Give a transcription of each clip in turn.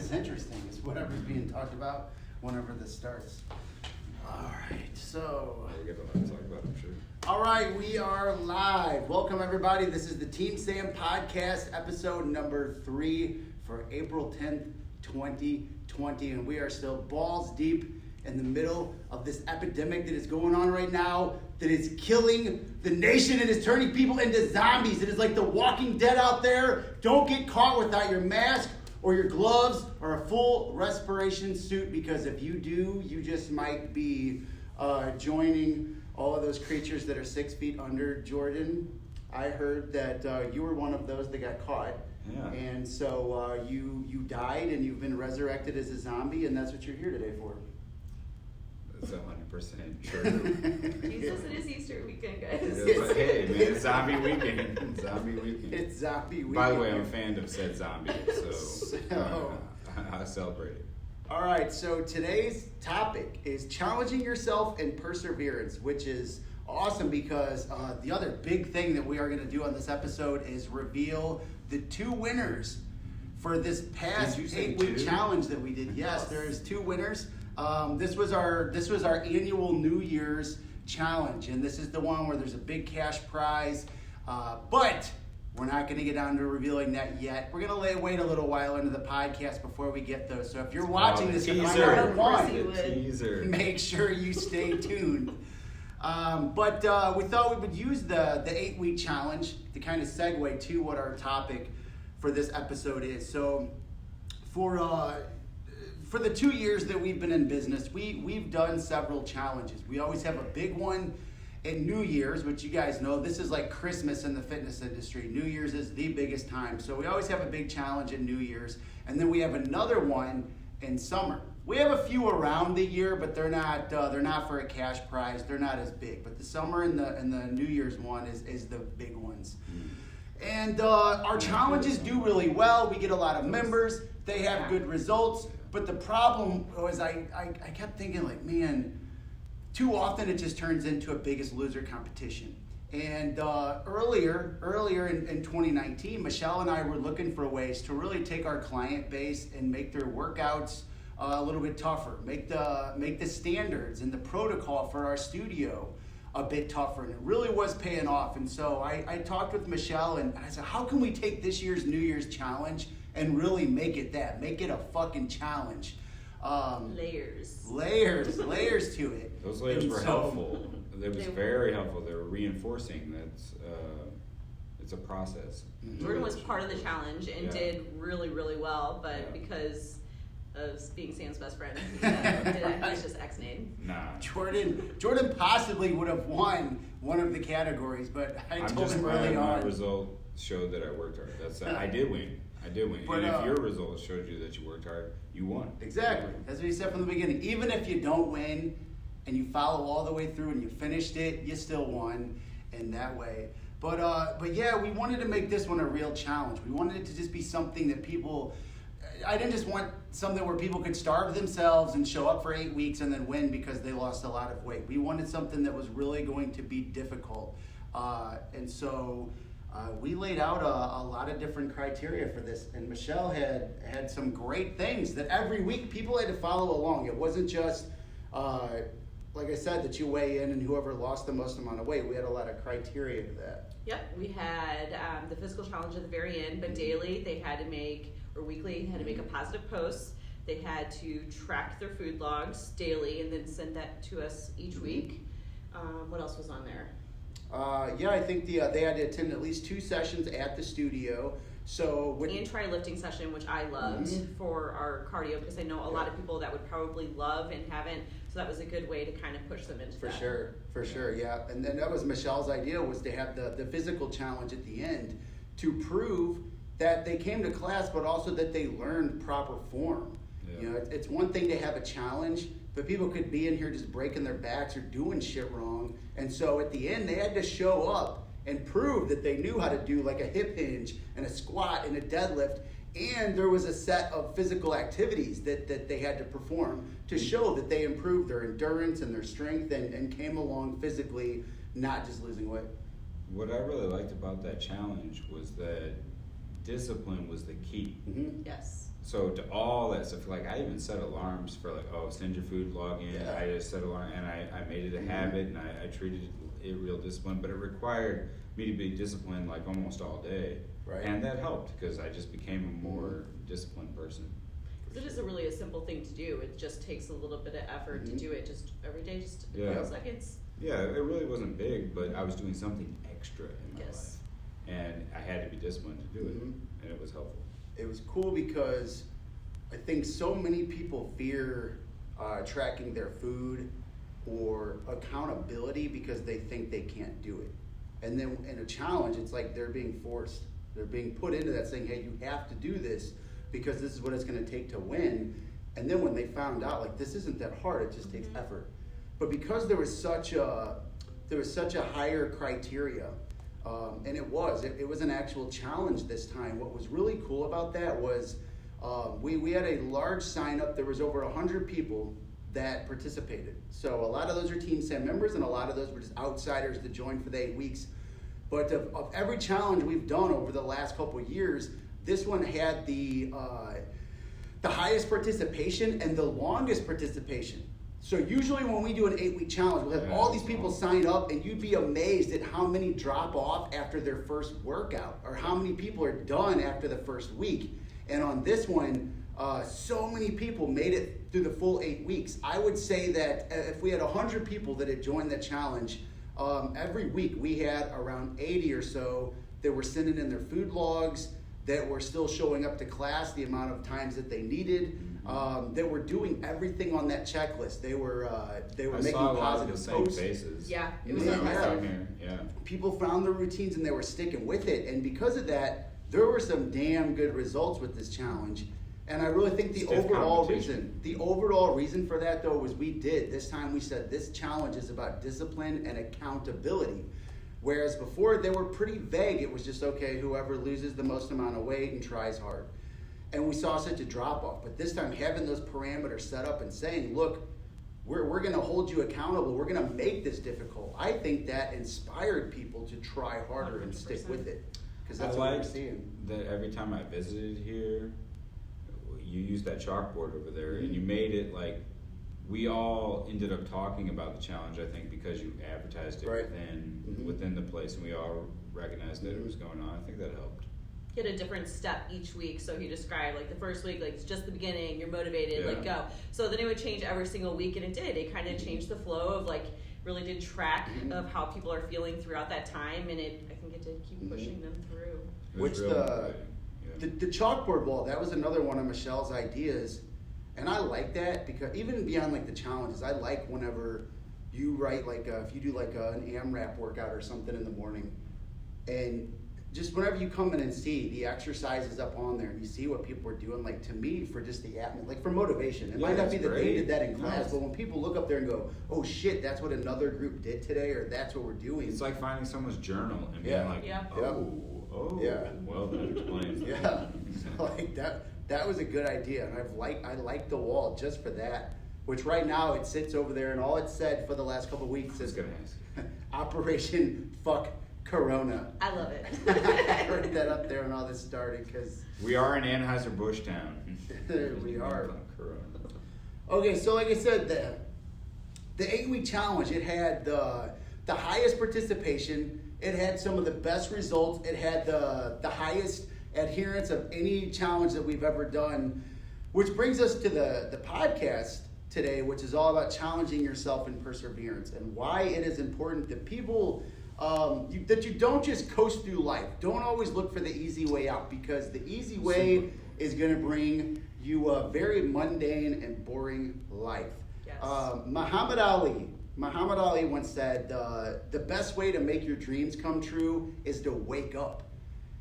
is interesting. It's whatever's being talked about whenever this starts. All right, so. We got a lot to talk about, I'm sure. All right, we are live. Welcome, everybody. This is the Teamsam podcast, episode number 3 for April 10th, 2020. And we are still balls deep in the middle of this epidemic that is going on right now, that is killing the nation and is turning people into zombies. It is like the Walking Dead out there. Don't get caught without your mask or your gloves or a full respiration suit, because if you do, you just might be joining all of those creatures that are 6 feet under. Jordan, I heard that you were one of those that got caught. Yeah. And so you died and you've been resurrected as a zombie, and that's what you're here today for. That's 100% true. Jesus, it is Easter weekend, guys. Hey, man, it's zombie weekend. Zombie weekend. It's zombie weekend. By the way, I'm a fan of said zombie, so I celebrate it. All right, so today's topic is challenging yourself and perseverance, which is awesome because the other big thing that we are going to do on this episode is reveal the 2 winners for this past 8-week challenge that we did. Yes, there's 2 winners. This was our annual New Year's challenge, and this is the one where there's a big cash prize, but we're not going to get down to revealing that yet. We're going to wait a little while into the podcast before we get those. So if you're watching this and find out who won, make sure you stay tuned. But we thought we would use the 8-week challenge to kind of segue to what our topic for this episode is. So for the 2 years that we've been in business, we've done several challenges. We always have a big one at New Year's, which you guys know, this is like Christmas in the fitness industry. New Year's is the biggest time. So we always have a big challenge at New Year's. And then we have another one in summer. We have a few around the year, but they're not for a cash prize. They're not as big. But the summer and the New Year's one is the big ones. And our challenges do really well. We get a lot of members. They have good results. But the problem was I kept thinking, like, man, too often it just turns into a Biggest Loser competition. And earlier in 2019, Michelle and I were looking for ways to really take our client base and make their workouts a little bit tougher, make the standards and the protocol for our studio a bit tougher, and it really was paying off. And so I talked with Michelle and I said, how can we take this year's New Year's challenge and really make it a fucking challenge? Layers to it. Those layers were helpful. It was very helpful. They were reinforcing that it's a process. Jordan was part of the challenge and did really, really well, but because of being Sam's best friend, he's just ex-name. Nah. Jordan possibly would have won one of the categories, but I told him early on. My result showed that I worked hard. I did win. But, and if your results showed you that you worked hard, you won. Exactly. That's what he said from the beginning. Even if you don't win and you follow all the way through and you finished it, you still won in that way. But yeah, we wanted to make this one a real challenge. We wanted it to just be something that I didn't just want something where people could starve themselves and show up for 8 weeks and then win because they lost a lot of weight. We wanted something that was really going to be difficult. And so we laid out a lot of different criteria for this, and Michelle had some great things that every week people had to follow along. It wasn't just, like I said, that you weigh in and whoever lost the most amount of weight. We had a lot of criteria to that. Yep, we had the physical challenge at the very end, but daily they had to make, or weekly, had to make a positive post. They had to track their food logs daily and then send that to us each week. What else was on there? I think they had to attend at least 2 sessions at the studio. And try a lifting session, which I loved for our cardio, because I know a lot of people that would probably love and haven't. So that was a good way to kind of push them into that. For sure, yeah. And then that was Michelle's idea, was to have the physical challenge at the end to prove that they came to class, but also that they learned proper form. Yeah. You know, it's one thing to have a challenge, but people could be in here just breaking their backs or doing shit wrong. And so at the end, they had to show up and prove that they knew how to do like a hip hinge and a squat and a deadlift. And there was a set of physical activities that they had to perform to show that they improved their endurance and their strength and came along physically, not just losing weight. What I really liked about that challenge was that discipline was the key. Mm-hmm. Yes. So to all that stuff, like I even set alarms for like, oh, send your food log in. Yeah. I just set alarm, and I made it a habit, and I treated it real discipline. But it required me to be disciplined like almost all day, Right. and that helped because I just became a more disciplined person. It is really a simple thing to do. It just takes a little bit of effort to do it just every day, just a Yeah. couple seconds. Yeah, it really wasn't big, but I was doing something extra in my Yes. life, and I had to be disciplined to do it, and it was helpful. It was cool because I think so many people fear tracking their food or accountability because they think they can't do it. And then in a challenge, it's like they're being forced. They're being put into that saying, hey, you have to do this because this is what it's going to take to win. And then when they found out, like, this isn't that hard, it just takes effort. But because there was such a higher criteria, and it was an actual challenge this time. What was really cool about that was we had a large sign up. There was over 100 people that participated. So a lot of those are Teamsam members, and a lot of those were just outsiders that joined for the 8 weeks. But of every challenge we've done over the last couple of years, this one had the highest participation and the longest participation. So usually when we do an 8-week challenge, we'll have all these people sign up, and you'd be amazed at how many drop off after their first workout, or how many people are done after the first week. And on this one, so many people made it through the full 8 weeks. I would say that if we had 100 people that had joined the challenge, every week we had around 80 or so that were sending in their food logs, that were still showing up to class the amount of times that they needed. They were doing everything on that checklist. They were making positive posts. Faces. Yeah, it was Yeah. People found their routines and they were sticking with it. And because of that, there were some damn good results with this challenge. And I really think the overall reason for that, though, was this time we said this challenge is about discipline and accountability. Whereas before they were pretty vague. It was just, okay, whoever loses the most amount of weight and tries hard. And we saw such a drop off. But this time having those parameters set up and saying, look, we're going to hold you accountable. We're going to make this difficult. I think that inspired people to try harder 100%. And stick with it. Because that's what we're seeing. That every time I visited here, you used that chalkboard over there, and you made it like we all ended up talking about the challenge. I think because you advertised it within the place, and we all recognized that it was going on. I think that helped. Get a different step each week. So he described like the first week, like it's just the beginning, you're motivated, like go. So then it would change every single week, and it did. It kind of changed the flow of like really did track of how people are feeling throughout that time, and I think it did keep pushing them through. Which the chalkboard wall, that was another one of Michelle's ideas, and I like that because even beyond like the challenges, I like whenever you write like if you do like an AMRAP workout or something in the morning, and just whenever you come in and see the exercises up on there and you see what people are doing, like to me for just the like for motivation, it might not be that they did that in class, but when people look up there and go, oh shit, that's what another group did today, or that's what we're doing. It's like finding someone's journal and being like, well, that explains. Like that was a good idea, and I like the wall just for that. Which right now it sits over there, and all it said for the last couple of weeks is Operation Fuck Corona. I love it. I heard that up there when all this started because we are in Anheuser-Busch town. We are. Okay, so like I said, the 8-week challenge, it had the highest participation. It had some of the best results. It had the highest adherence of any challenge that we've ever done, which brings us to the podcast today, which is all about challenging yourself in perseverance and why it is important that people that you don't just coast through life. Don't always look for the easy way out, because the easy way is going to bring you a very mundane and boring life. Yes. Muhammad Ali once said, the best way to make your dreams come true is to wake up.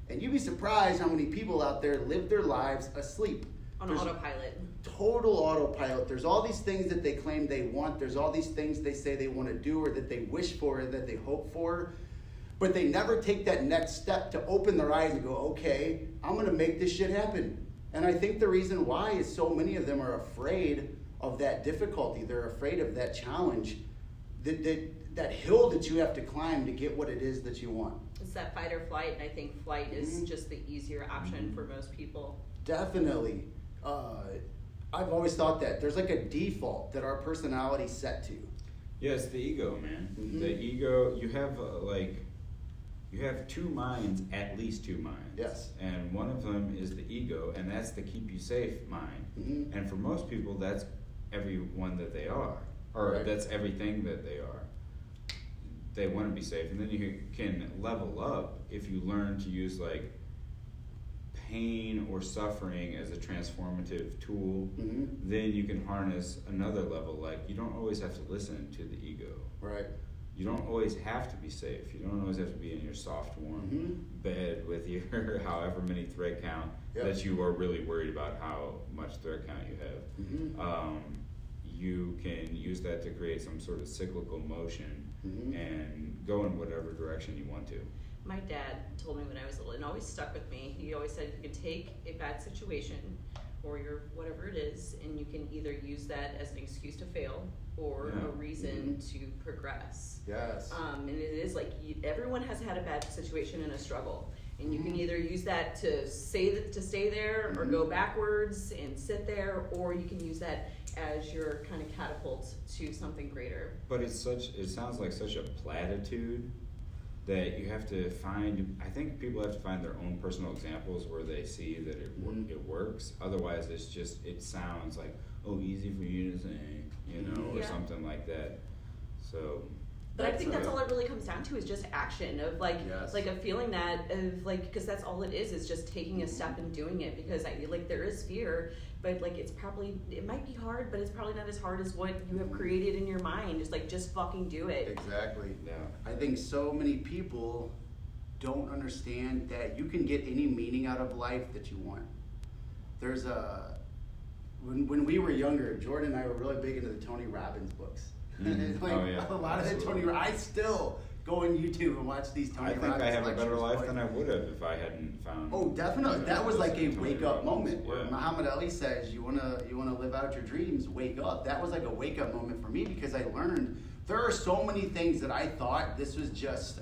And you'd be surprised how many people out there live their lives asleep. On autopilot. Total autopilot. There's all these things that they claim they want. There's all these things they say they want to do, or that they wish for, or that they hope for. But they never take that next step to open their eyes and go, okay, I'm going to make this shit happen. And I think the reason why is so many of them are afraid of that difficulty. They're afraid of that challenge, that hill that you have to climb to get what it is that you want. It's that fight or flight, and I think flight is just the easier option for most people. Definitely. I've always thought that there's like a default that our personality's set to. Yeah, it's the ego, man. Mm-hmm. The ego, you have you have two minds, at least two minds. Yes. And one of them is the ego, and that's the keep you safe mind. Mm-hmm. And for most people, that's everyone that they are, or Right. that's everything that they are. They want to be safe, and then you can level up if you learn to use like pain or suffering as a transformative tool. Mm-hmm. Then you can harness another level. Like, you don't always have to listen to the ego. Right. You don't always have to be safe. You don't always have to be in your soft, warm Mm-hmm. bed with your however many thread count Yep. that you are really worried about how much thread count you have. Mm-hmm. You can use that to create some sort of cyclical motion Mm-hmm. and go in whatever direction you want to. My dad told me when I was little, and always stuck with me. He always said you can take a bad situation or your whatever it is, and you can either use that as an excuse to fail or Yeah. a reason to progress. Yes. And it is like everyone has had a bad situation and a struggle, and you can either use that to stay there, or go backwards and sit there, or you can use that as your kind of catapult to something greater. But it sounds like such a platitude that you have to find. I think people have to find their own personal examples where they see that it works. Otherwise, it sounds like, oh, easy for you to say, or Yeah. something like that. So. But I think that's all it really comes down to is just action of like Yes. like a feeling that of like, because that's all it is just taking a step and doing it, because there is fear, but like it might be hard, but it's probably not as hard as what you have created in your mind. Just fucking do it. Exactly. Yeah. I think so many people don't understand that you can get any meaning out of life that you want. There's when we were younger, Jordan and I were really big into the Tony Robbins books. Mm-hmm. Like, Oh, yeah. a lot of the Absolutely. I still go on YouTube and watch these Tony I Robbins think I have a better lectures, life but- than I would have if I hadn't found. Oh, definitely. That was like a Tony wake up Robbins. moment where Yeah. Muhammad Ali says, "You wanna live out your dreams. Wake up." That was like a wake up moment for me, because I learned there are so many things that I thought this was just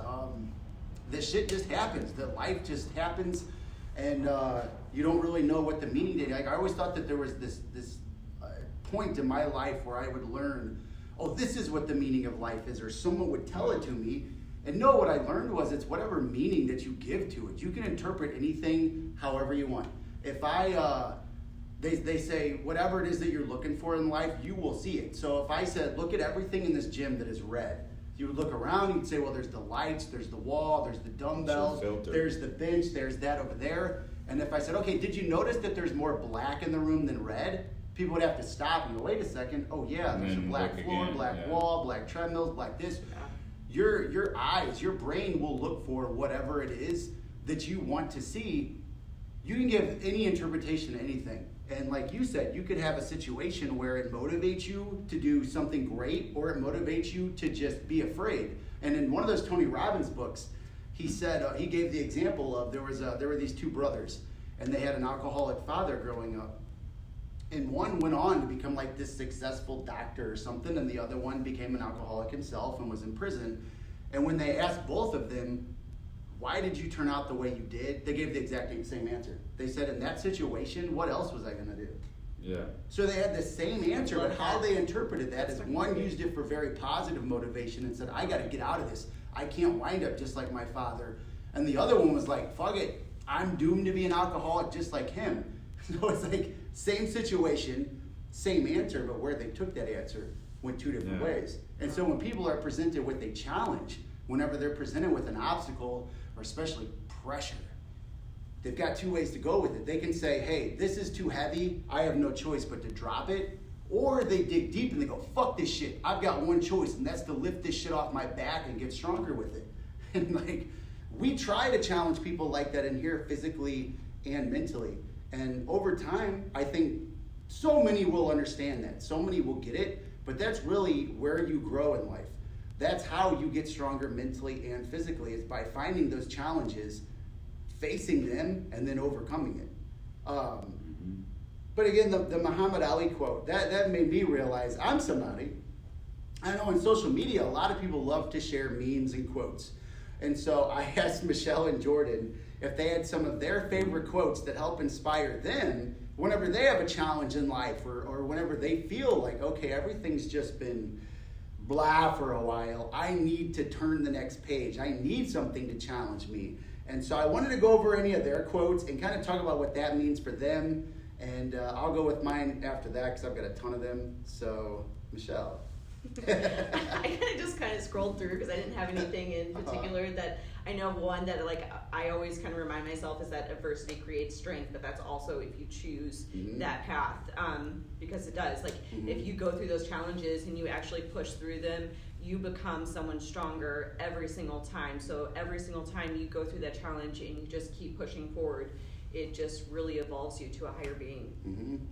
this shit just happens. That life just happens, and you don't really know what the meaning is. Like, I always thought that there was this point in my life where I would learn, oh, this is what the meaning of life is, or someone would tell it to me. And no, what I learned was it's whatever meaning that you give to it. You can interpret anything however you want. If they say whatever it is that you're looking for in life, you will see it. So if I said, look at everything in this gym that is red, you would look around, you'd say, well, there's the lights, there's the wall, there's the dumbbells, filter. there's the bench, there's that over there. And if I said, okay, did you notice that there's more black in the room than red? People would have to stop and go, wait a second. Oh yeah, And there's a then black look floor, again, black yeah. wall, black treadmills, black this. Your eyes, your brain will look for whatever it is that you want to see. You can give any interpretation to anything. And like you said, you could have a situation where it motivates you to do something great, or it motivates you to just be afraid. And in one of those Tony Robbins books, he said, he gave the example of there were these two brothers, and they had an alcoholic father growing up. And one went on to become like this successful doctor or something, and the other one became an alcoholic himself and was in prison. And when they asked both of them, why did you turn out the way you did? They gave the exact same answer. They said, in that situation, what else was I going to do? Yeah. So they had the same answer, but how they interpreted that is That's one right. used it for very positive motivation and said, I got to get out of this. I can't wind up just like my father. And the other one was like, fuck it. I'm doomed to be an alcoholic just like him. So it's like, same situation, same answer, but where they took that answer went two different ways. And so when people are presented with a challenge, whenever they're presented with an obstacle, or especially pressure, they've got two ways to go with it. They can say, hey, this is too heavy, I have no choice but to drop it. Or they dig deep and they go, fuck this shit, I've got one choice, and that's to lift this shit off my back and get stronger with it. And like, we try to challenge people like that in here, physically and mentally. And over time, I think so many will understand that. So many will get it, but that's really where you grow in life. That's how you get stronger mentally and physically, is by finding those challenges, facing them, and then overcoming it. But again, the Muhammad Ali quote, that made me realize I'm somebody. I know on social media, a lot of people love to share memes and quotes. And so I asked Michelle and Jordan if they had some of their favorite quotes that help inspire them whenever they have a challenge in life, or whenever they feel like, okay, everything's just been blah for a while, I need to turn the next page. I need something to challenge me. And so I wanted to go over any of their quotes and kind of talk about what that means for them. And I'll go with mine after that because I've got a ton of them. So, Michelle. I just scrolled through because I didn't have anything in particular that I know. One that like I always kind of remind myself is that adversity creates strength, but that's also if you choose that path, because it does. Like if you go through those challenges and you actually push through them, you become someone stronger every single time. So every single time you go through that challenge and you just keep pushing forward, it just really evolves you to a higher being.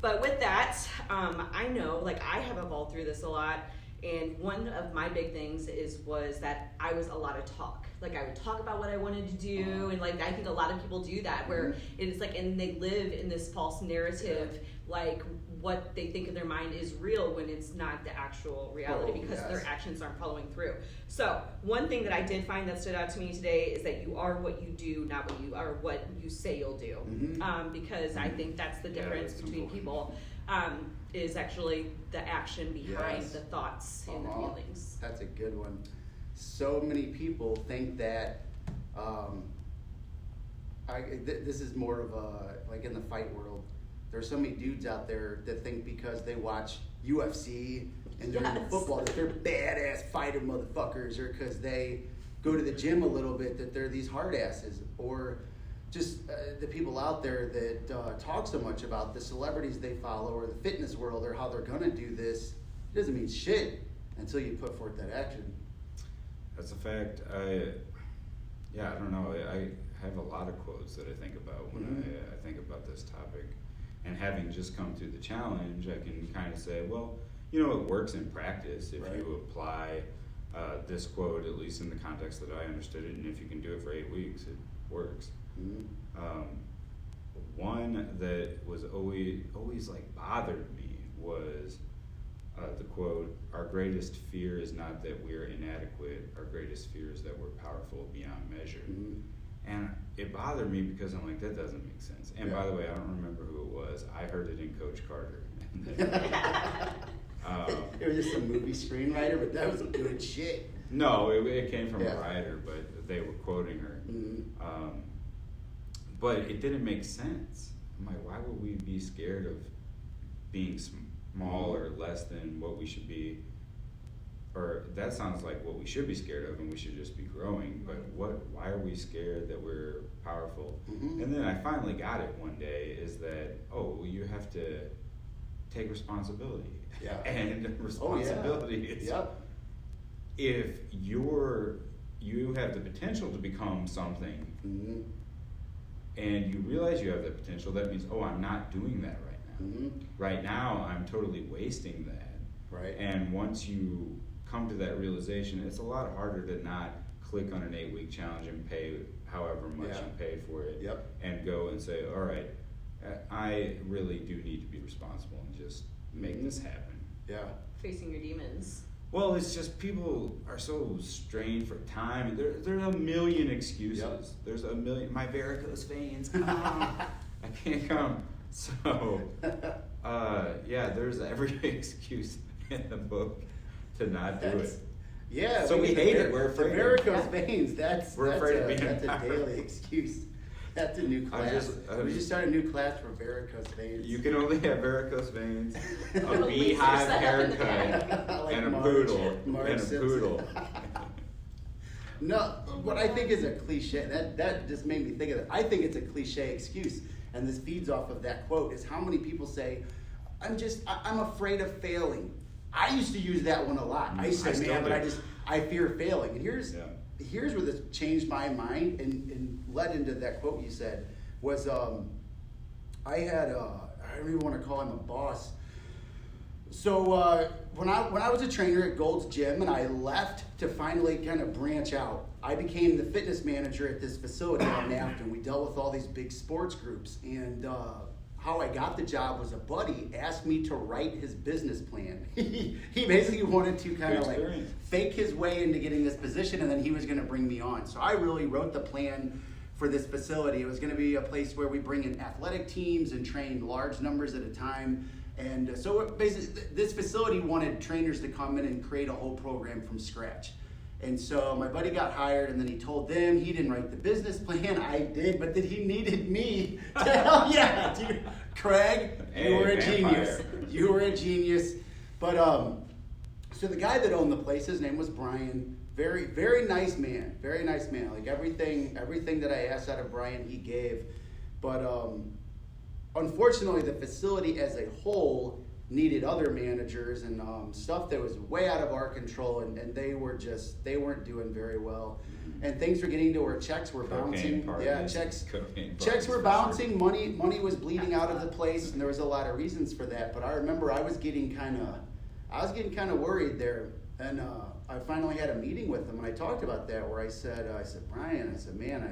But with that, I know, like I have evolved through this a lot, and one of my big things was that I was a lot of talk. Like I would talk about what I wanted to do, and like I think a lot of people do that, where it's like, and they live in this false narrative, like what they think in their mind is real when it's not the actual reality, because their actions aren't following through. So one thing that I did find that stood out to me today is that you are what you do, not what you are, what you say you'll do. Because I think that's the difference between people, is actually the action behind the thoughts and the feelings. That's a good one. So many people think that this is more of a, like in the fight world, there's so many dudes out there that think because they watch UFC and they're into football that they're badass fighter motherfuckers, or because they go to the gym a little bit that they're these hard asses, or just the people out there that talk so much about the celebrities they follow or the fitness world or how they're gonna do this. It doesn't mean shit until you put forth that action. That's a fact. I don't know. I have a lot of quotes that I think about when I think about this topic. And having just come through the challenge, I can kind of say, well, you know, it works in practice if you apply this quote, at least in the context that I understood it, and if you can do it for 8 weeks, it works. One that was always like bothered me was the quote, "Our greatest fear is not that we're inadequate, our greatest fear is that we're powerful beyond measure." And it bothered me because I'm like, that doesn't make sense. And by the way, I don't remember who it was. I heard it in Coach Carter. It was just a movie screenwriter, but that was good shit. No, it came from a writer, but they were quoting her. But it didn't make sense. I'm like, why would we be scared of being small or less than what we should be? Or that sounds like what we should be scared of, and we should just be growing. But why are we scared that we're powerful? And then I finally got it one day, is that, you have to take responsibility. And responsibility is if you have the potential to become something, and you realize you have that potential, that means, I'm not doing that right now. Right now, I'm totally wasting that. And once you come to that realization, it's a lot harder to not click on an 8-week challenge and pay however much you pay for it, and go and say, all right, I really do need to be responsible and just make this happen. Facing your demons. Well, it's just people are so strained for time. There's a million excuses. There's a million. My varicose veins. I can't come. So, there's every excuse in the book to not do it. So we hate it. We're afraid. The varicose veins. We're afraid of being that's a daily excuse. That's a new class. We just started a new class for varicose veins. You can only have varicose veins, a beehive haircut, like and a Marge poodle. No, what I think is a cliche, that just made me think of it. I think it's a cliche excuse, and this feeds off of that quote, is how many people say, I'm afraid of failing. I used to use that one a lot. I used to say, man, but I fear failing. And here's where this changed my mind and led into that quote you said, was I don't even want to call him a boss. So when I was a trainer at Gold's Gym and I left to finally kind of branch out, I became the fitness manager at this facility on Afton. We dealt with all these big sports groups, and how I got the job was a buddy asked me to write his business plan. He basically wanted to kind of like fake his way into getting this position, and then he was going to bring me on. So I really wrote the plan for this facility. It was going to be a place where we bring in athletic teams and train large numbers at a time. And so basically, this facility wanted trainers to come in and create a whole program from scratch. And so my buddy got hired, and then he told them he didn't write the business plan. I did, but that he needed me to help. Yeah, dude. Craig, you were a genius. You were a genius. But so the guy that owned the place, his name was Brian. Very, very nice man. Very nice man. Like everything that I asked out of Brian, he gave. But unfortunately, the facility as a whole needed other managers and stuff that was way out of our control, and they weren't doing very well. And things were getting to where checks were bouncing. Checks were bouncing. Sure. Money was bleeding out of the place, and there was a lot of reasons for that. But I remember I was getting kind of worried there, and I finally had a meeting with him, and I talked about that where I said, Brian, man,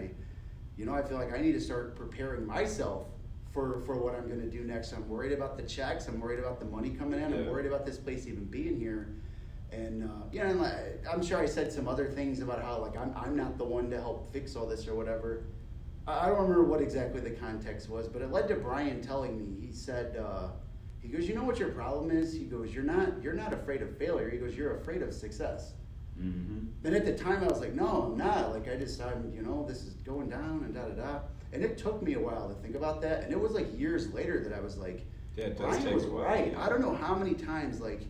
I feel like I need to start preparing myself for what I'm going to do next. I'm worried about the checks. I'm worried about the money coming in. I'm worried about this place even being here. And I'm sure I said some other things about how like I'm not the one to help fix all this or whatever. I don't remember what exactly the context was, but it led to Brian telling me. He said, he goes, you know what your problem is? He goes, you're not afraid of failure. He goes, you're afraid of success. Mm-hmm. And at the time I was like, no, I'm not. Like I'm this is going down and da-da-da. And it took me a while to think about that. And it was like years later that I was like, Brian was right. I don't know how many times, like,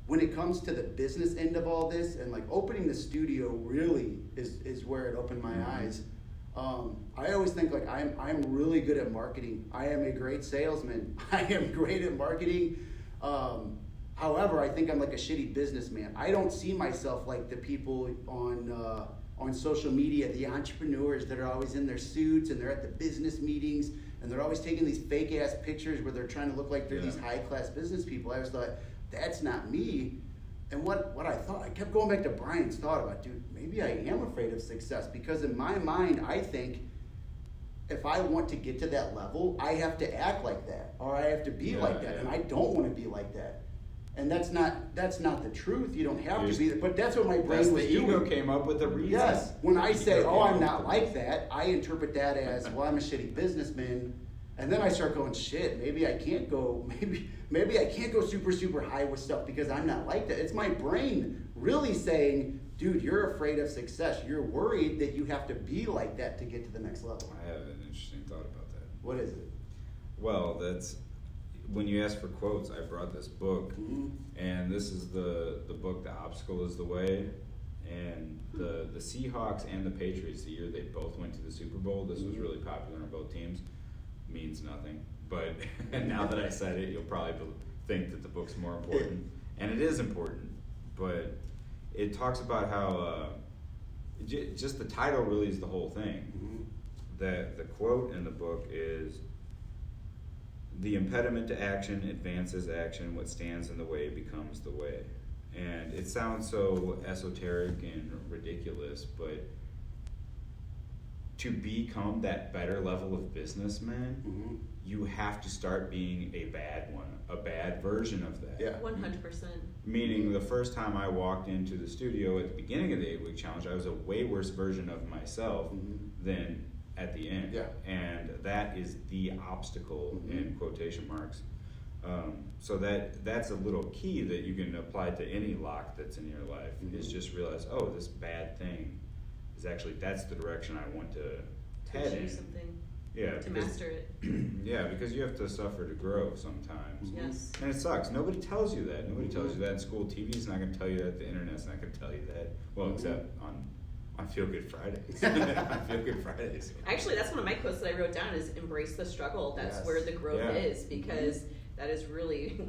when it comes to the business end of all this, and like opening the studio really is where it opened my eyes. I always think like I'm really good at marketing. I am a great salesman. I am great at marketing. However, I think I'm like a shitty businessman. I don't see myself like the people on social media, the entrepreneurs that are always in their suits and they're at the business meetings and they're always taking these fake ass pictures where they're trying to look like they're these high class business people. I always thought, that's not me. And what I thought, I kept going back to Brian's thought about, dude, maybe I am afraid of success, because in my mind, I think if I want to get to that level, I have to act like that, or I have to be like that, and I don't want to be like that. And that's not the truth. You don't have to be that, but that's what my brain was doing. The ego came up with a reason. Yes. When I say, I'm not like that, I interpret that as, well, I'm a shitty businessman. And then I start going, shit, maybe I can't go super, super high with stuff because I'm not like that. It's my brain really saying, dude, you're afraid of success. You're worried that you have to be like that to get to the next level. I have an interesting thought about that. What is it? Well, that's when you ask for quotes, I brought this book, and this is the book, The Obstacle is the Way. And the Seahawks and the Patriots, the year they both went to the Super Bowl, this was really popular on both teams. Means nothing, but now that I said it, you'll probably think that the book's more important, and it is important. But it talks about how just the title really is the whole thing. That the quote in the book is, "The impediment to action advances action. What stands in the way becomes the way." And it sounds so esoteric and ridiculous, but to become that better level of businessman, you have to start being a bad version of that. Yeah. 100%. Meaning the first time I walked into the studio at the beginning of the 8-week challenge, I was a way worse version of myself than at the end. Yeah. And that is the obstacle in quotation marks. So that's a little key that you can apply to any lock that's in your life, is just realize, this bad thing is actually, that's the direction I want to head in. Something. Yeah. To master it. Yeah, because you have to suffer to grow sometimes. Yes. And it sucks. Nobody tells you that. Nobody tells you that in school. TV's not going to tell you that. The internet's not going to tell you that. Well, except on Feel Good Fridays. On Feel Good Fridays. Actually, that's one of my quotes that I wrote down, is embrace the struggle. That's where the growth is, because that is really,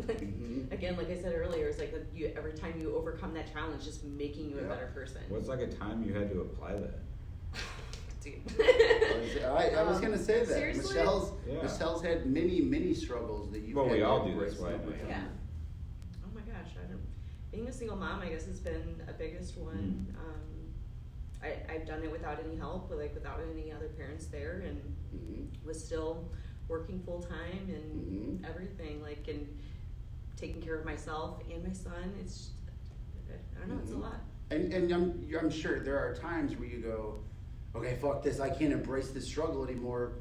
again, like I said earlier, it's like every time you overcome that challenge, just making you a better person. What's like a time you had to apply that? Dude. I was going to say that. Seriously? Michelle's had many struggles that you had we all to do this, embrace. right? Yeah. Oh my gosh, being a single mom, I guess, has been a biggest one. I've done it without any help, without any other parents there, and was still working full time and everything, and taking care of myself and my son. It's, I don't know, it's a lot. And I'm sure there are times where you go, okay, fuck this, I can't embrace this struggle anymore.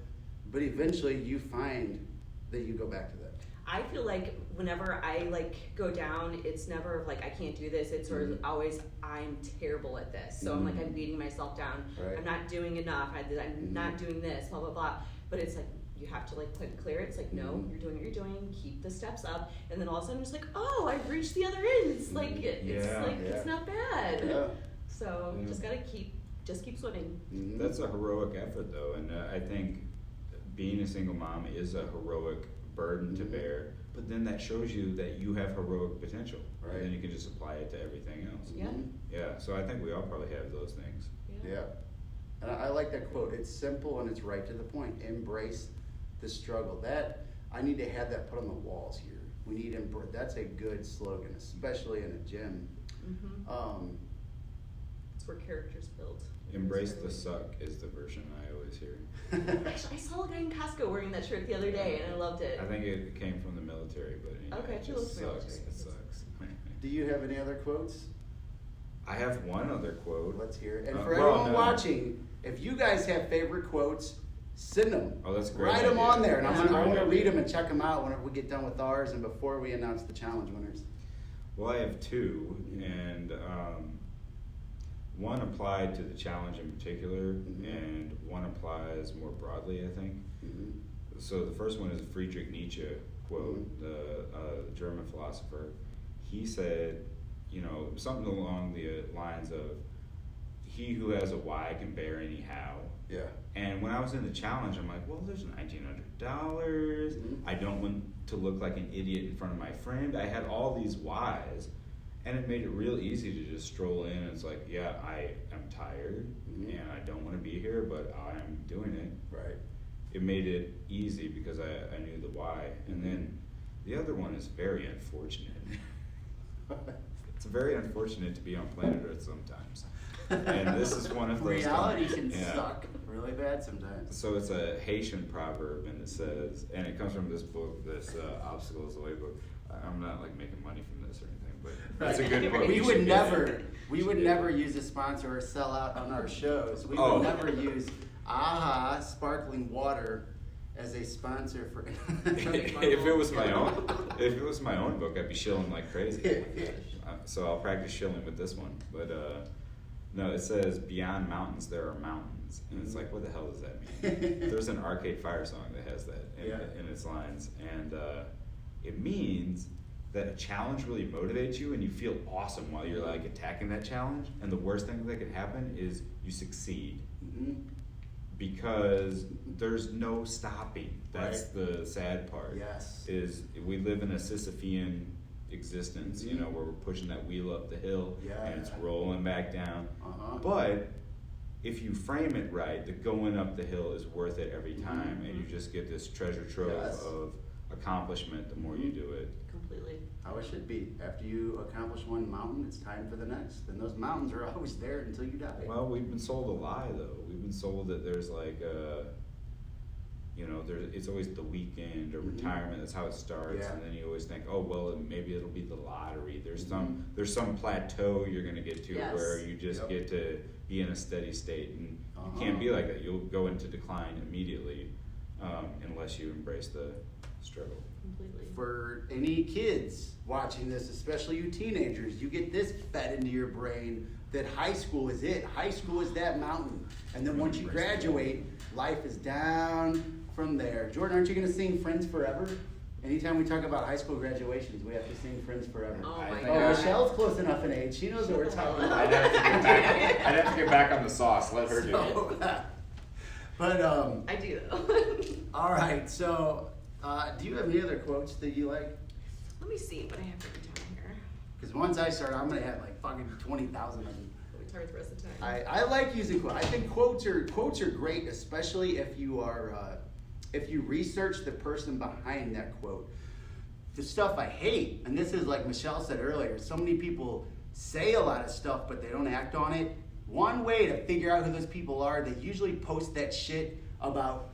But eventually you find that you go back to that. I feel like whenever I like go down, it's never like I can't do this. It's sort of always I'm terrible at this. So I'm like I'm beating myself down. Right. I'm not doing enough. I'm not doing this. Blah blah blah. But it's like you have to like put clear. It's like no, you're doing what you're doing. Keep the steps up, and then all of a sudden it's like oh, I've reached the other end. It's like it's not bad. Yeah. So just gotta keep swimming. That's a heroic effort though, and I think being a single mom is a heroic burden to bear, but then that shows you that you have heroic potential, Right. and then you can just apply it to everything else. Yeah. Yeah, so I think we all probably have those things. Yeah. And I like that quote. It's simple and it's right to the point. Embrace the struggle. That I need to have that put on the walls here. We need that's a good slogan, especially in a gym. It's where characters build. Embrace the suck is the version I always hear. Actually, I saw a guy in Costco wearing that shirt the other day, and I loved it. I think it came from the military, but anyway, Okay, it he just looks sucks. military. It sucks. Do you have any other quotes? I have one other quote. Let's hear it. And for well, everyone no. watching, if you guys have favorite quotes, send them. Oh, that's a great. Write them idea. on there, and That's I'm a great going to idea. read them and check them out whenever we get done with ours and before we announce the challenge winners. Well, I have two, and one applied to the challenge in particular, and one applies more broadly, I think. So the first one is a Friedrich Nietzsche quote, the German philosopher. He said, you know, something along the lines of, "He who has a why can bear any how." Yeah. And when I was in the challenge, I'm like, well, there's $1,900. I don't want to look like an idiot in front of my friend. I had all these whys. And it made it real easy to just stroll in. And it's like, yeah, I am tired and I don't want to be here, but I'm doing it. Right. It made it easy because I knew the why. And then the other one is very unfortunate. It's very unfortunate to be on planet Earth sometimes. And this is one of those Reality times. can suck really bad sometimes. So it's a Haitian proverb, and it says, and it comes from this book, this Obstacles Away book. I'm not like making money from this or anything, but that's a good book. We You would should get never, it. we You would should never get it. use a sponsor or sell out on our shows. We Oh. would never use AHA sparkling water as a sponsor for. If it was my own book, I'd be shilling like crazy. So I'll practice shilling with this one. But no, it says, "Beyond mountains there are mountains," and it's like, what the hell does that mean? There's an Arcade Fire song that has that in its lines, and it means that a challenge really motivates you, and you feel awesome while you're like attacking that challenge. And the worst thing that could happen is you succeed. Because there's no stopping. That's the sad part. Yes. Is we live in a Sisyphean existence, you know, where we're pushing that wheel up the hill and it's rolling back down. But if you frame it right, the going up the hill is worth it every time, and you just get this treasure trove of accomplishment the more you do it. Completely. How it should be. After you accomplish one mountain, it's time for the next. And those mountains are always there until you die. Well, we've been sold a lie, though. We've been sold that there's like you know, it's always the weekend or retirement. That's how it starts, and then you always think, oh well, maybe it'll be the lottery. There's some plateau you're going to get to where you just get to be in a steady state, and you can't be like that. You'll go into decline immediately unless you embrace the struggle. Completely. For any kids watching this, especially you teenagers, you get this fed into your brain that high school is it. High school is that mountain. And then once you graduate, life is down from there. Jordan, aren't you going to sing Friends Forever? Anytime we talk about high school graduations, we have to sing Friends Forever. Oh my Oh, God. Michelle's close enough in age. She knows what we're talking about. I'd have to get back on the sauce. Let her do it. So, but, I do though. all right. So, do you have any other quotes that you like? Let me see what I have written down here. Because once I start, I'm going to have like fucking 20,000 of them. We target the rest of the time. I like using quotes. I think quotes are great, especially if you are if you research the person behind that quote. The stuff I hate, and this is like Michelle said earlier, so many people say a lot of stuff but they don't act on it. One way to figure out who those people are, they usually post that shit about,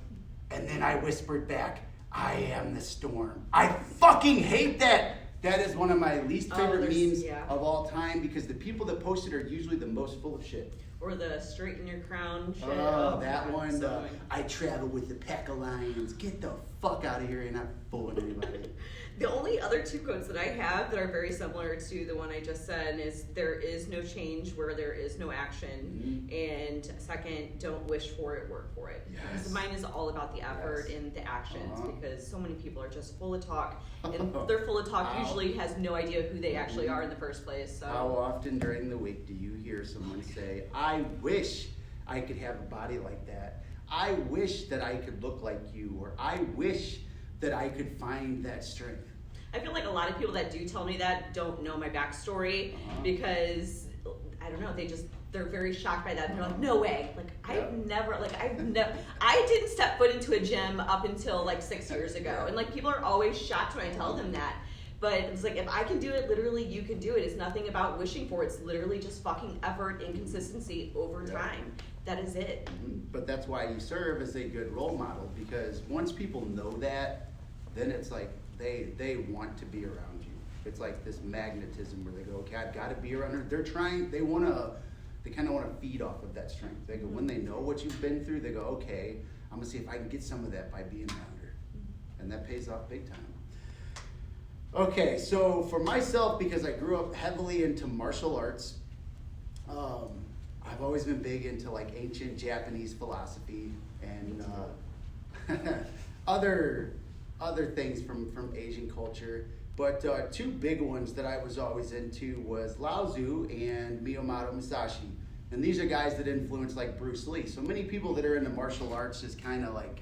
and then I whispered back, I am the storm. I fucking hate that. That is one of my least favorite memes of all time, because the people that post it are usually the most full of shit. Or the straighten your crown shit. Oh, that one. So The, annoying. I travel with the pack of lions. Get the fuck out of here. You're not fooling anybody. The only other two quotes that I have that are very similar to the one I just said is there is no change where there is no action. And second, don't wish for it, work for it. Yes. Because mine is all about the effort Yes. and the actions Uh-huh. because so many people are just full of talk. And their full of talk usually has no idea who they actually are in the first place. So. How often during the week do you hear someone say, I wish I could have a body like that. I wish that I could look like you. Or I wish that I could find that strength. I feel like a lot of people that do tell me that don't know my backstory because I don't know, they're very shocked by that. And they're like, no way. Like I didn't step foot into a gym up until like 6 years ago. And like people are always shocked when I tell them that. But it's like if I can do it, literally you can do it. It's nothing about wishing for it. It's literally just fucking effort and consistency over time. That is it. But that's why you serve as a good role model, because once people know that, then it's like they want to be around you. It's like this magnetism where they go, okay, I've got to be around her. They kind of want to feed off of that strength. They go, when they know what you've been through, they go, okay, I'm gonna see if I can get some of that by being around her. And that pays off big time. Okay, so for myself, because I grew up heavily into martial arts, I've always been big into like ancient Japanese philosophy and other things from Asian culture. But two big ones that I was always into was Lao Tzu and Miyamoto Musashi. And these are guys that influenced like Bruce Lee. So many people that are into martial arts is kind of like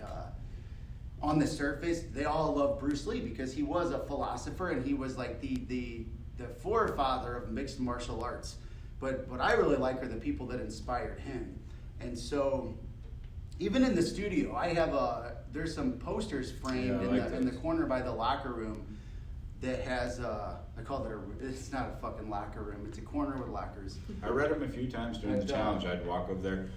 on the surface, they all love Bruce Lee because he was a philosopher and he was like the forefather of mixed martial arts. But what I really like are the people that inspired him. And so even in the studio, I have there's some posters framed in the corner by the locker room that has I call it it's not a fucking locker room, it's a corner with lockers. I read them a few times during the challenge. I'd walk over there.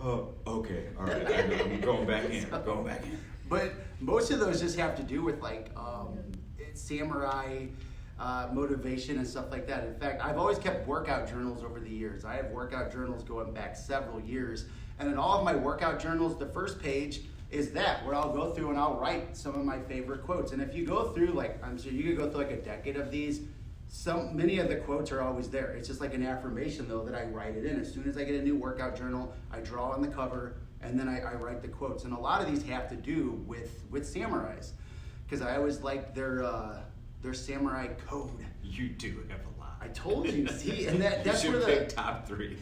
Oh, okay, all right, I'm going back in. But most of those just have to do with like samurai motivation and stuff like that. In fact, I've always kept workout journals over the years. I have workout journals going back several years. And in all of my workout journals, the first page is that, where I'll go through and I'll write some of my favorite quotes. And if you go through, like, I'm sure you could go through like a decade of these, many of the quotes are always there. It's just like an affirmation, though, that I write it in. As soon as I get a new workout journal, I draw on the cover, and then I write the quotes. And a lot of these have to do with samurais, because I always like their samurai code. You do have a lot. I told you, see, and that's you should where pick top 3.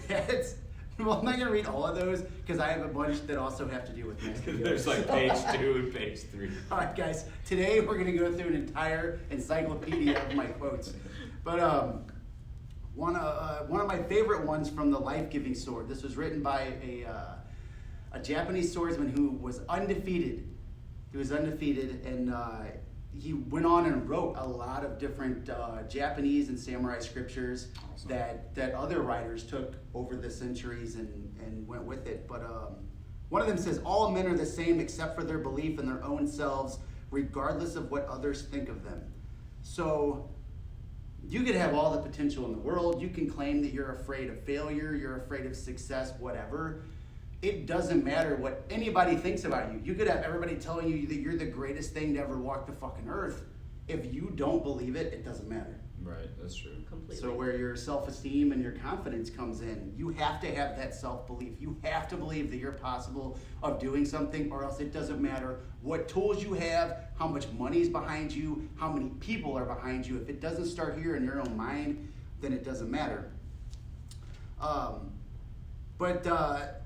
Well, I'm not gonna read all of those because I have a bunch that also have to do with masculinity. There's like page 2 and page 3. All right, guys. Today we're gonna go through an entire encyclopedia of my quotes. But one of my favorite ones from the Life-Giving Sword. This was written by a Japanese swordsman who was undefeated. He was undefeated, and he went on and wrote a lot of different Japanese and samurai scriptures that other writers took over the centuries and went with it. But one of them says, all men are the same except for their belief in their own selves, regardless of what others think of them. So you could have all the potential in the world. You can claim that you're afraid of failure, you're afraid of success, whatever. It doesn't matter what anybody thinks about you. You could have everybody telling you that you're the greatest thing to ever walk the fucking earth. If you don't believe it, it doesn't matter. Right, that's true. Completely. So where your self-esteem and your confidence comes in, you have to have that self-belief. You have to believe that you're possible of doing something, or else it doesn't matter what tools you have, how much money is behind you, how many people are behind you. If it doesn't start here in your own mind, then it doesn't matter. But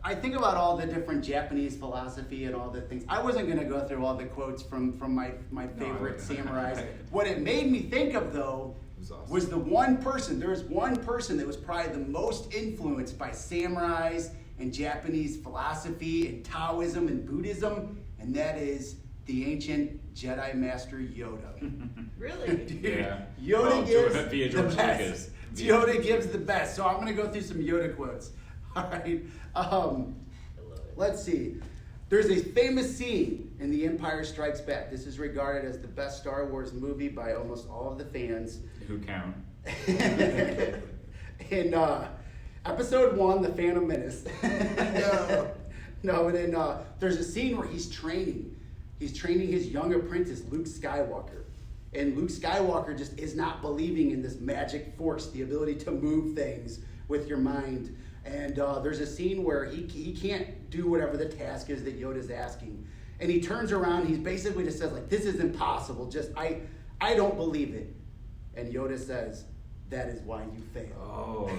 I think about all the different Japanese philosophy and all the things. I wasn't going to go through all the quotes from my favorite samurais. What it made me think of, though, was the one person. There was one person that was probably the most influenced by samurais and Japanese philosophy and Taoism and Buddhism, and that is the ancient Jedi Master Yoda. Really? Dude, Yeah. Yoda gives the George best. Lucas. Yoda gives the best. So I'm going to go through some Yoda quotes. All right. Let's see. There's a famous scene in The Empire Strikes Back. This is regarded as the best Star Wars movie by almost all of the fans. Who count? In episode 1, The Phantom Menace. No, and then there's a scene where he's training. He's training his young apprentice, Luke Skywalker. And Luke Skywalker just is not believing in this magic force, the ability to move things with your mind. And there's a scene where he can't do whatever the task is that Yoda's asking. And he turns around, he basically just says, like, this is impossible. Just, I don't believe it. And Yoda says, that is why you fail. Oh,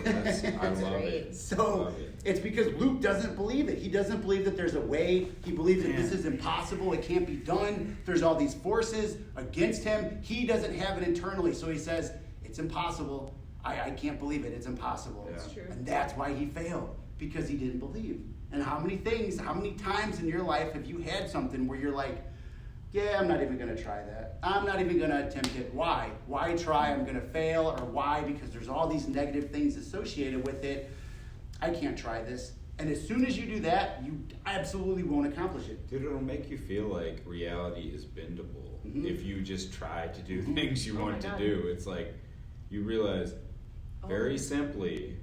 I love it. So it's because Luke doesn't believe it. He doesn't believe that there's a way. He believes that this is impossible. It can't be done. There's all these forces against him. He doesn't have it internally. So he says, it's impossible. I can't believe it. It's impossible. That's true. And that's why he failed, because he didn't believe. And how many times in your life have you had something where you're like, yeah, I'm not even going to try that. I'm not even going to attempt it. Why? Why try? I'm going to fail. Or why? Because there's all these negative things associated with it. I can't try this. And as soon as you do that, you absolutely won't accomplish it. Dude, it'll make you feel like reality is bendable if you just try to do things you want to do. It's like you realize very simply,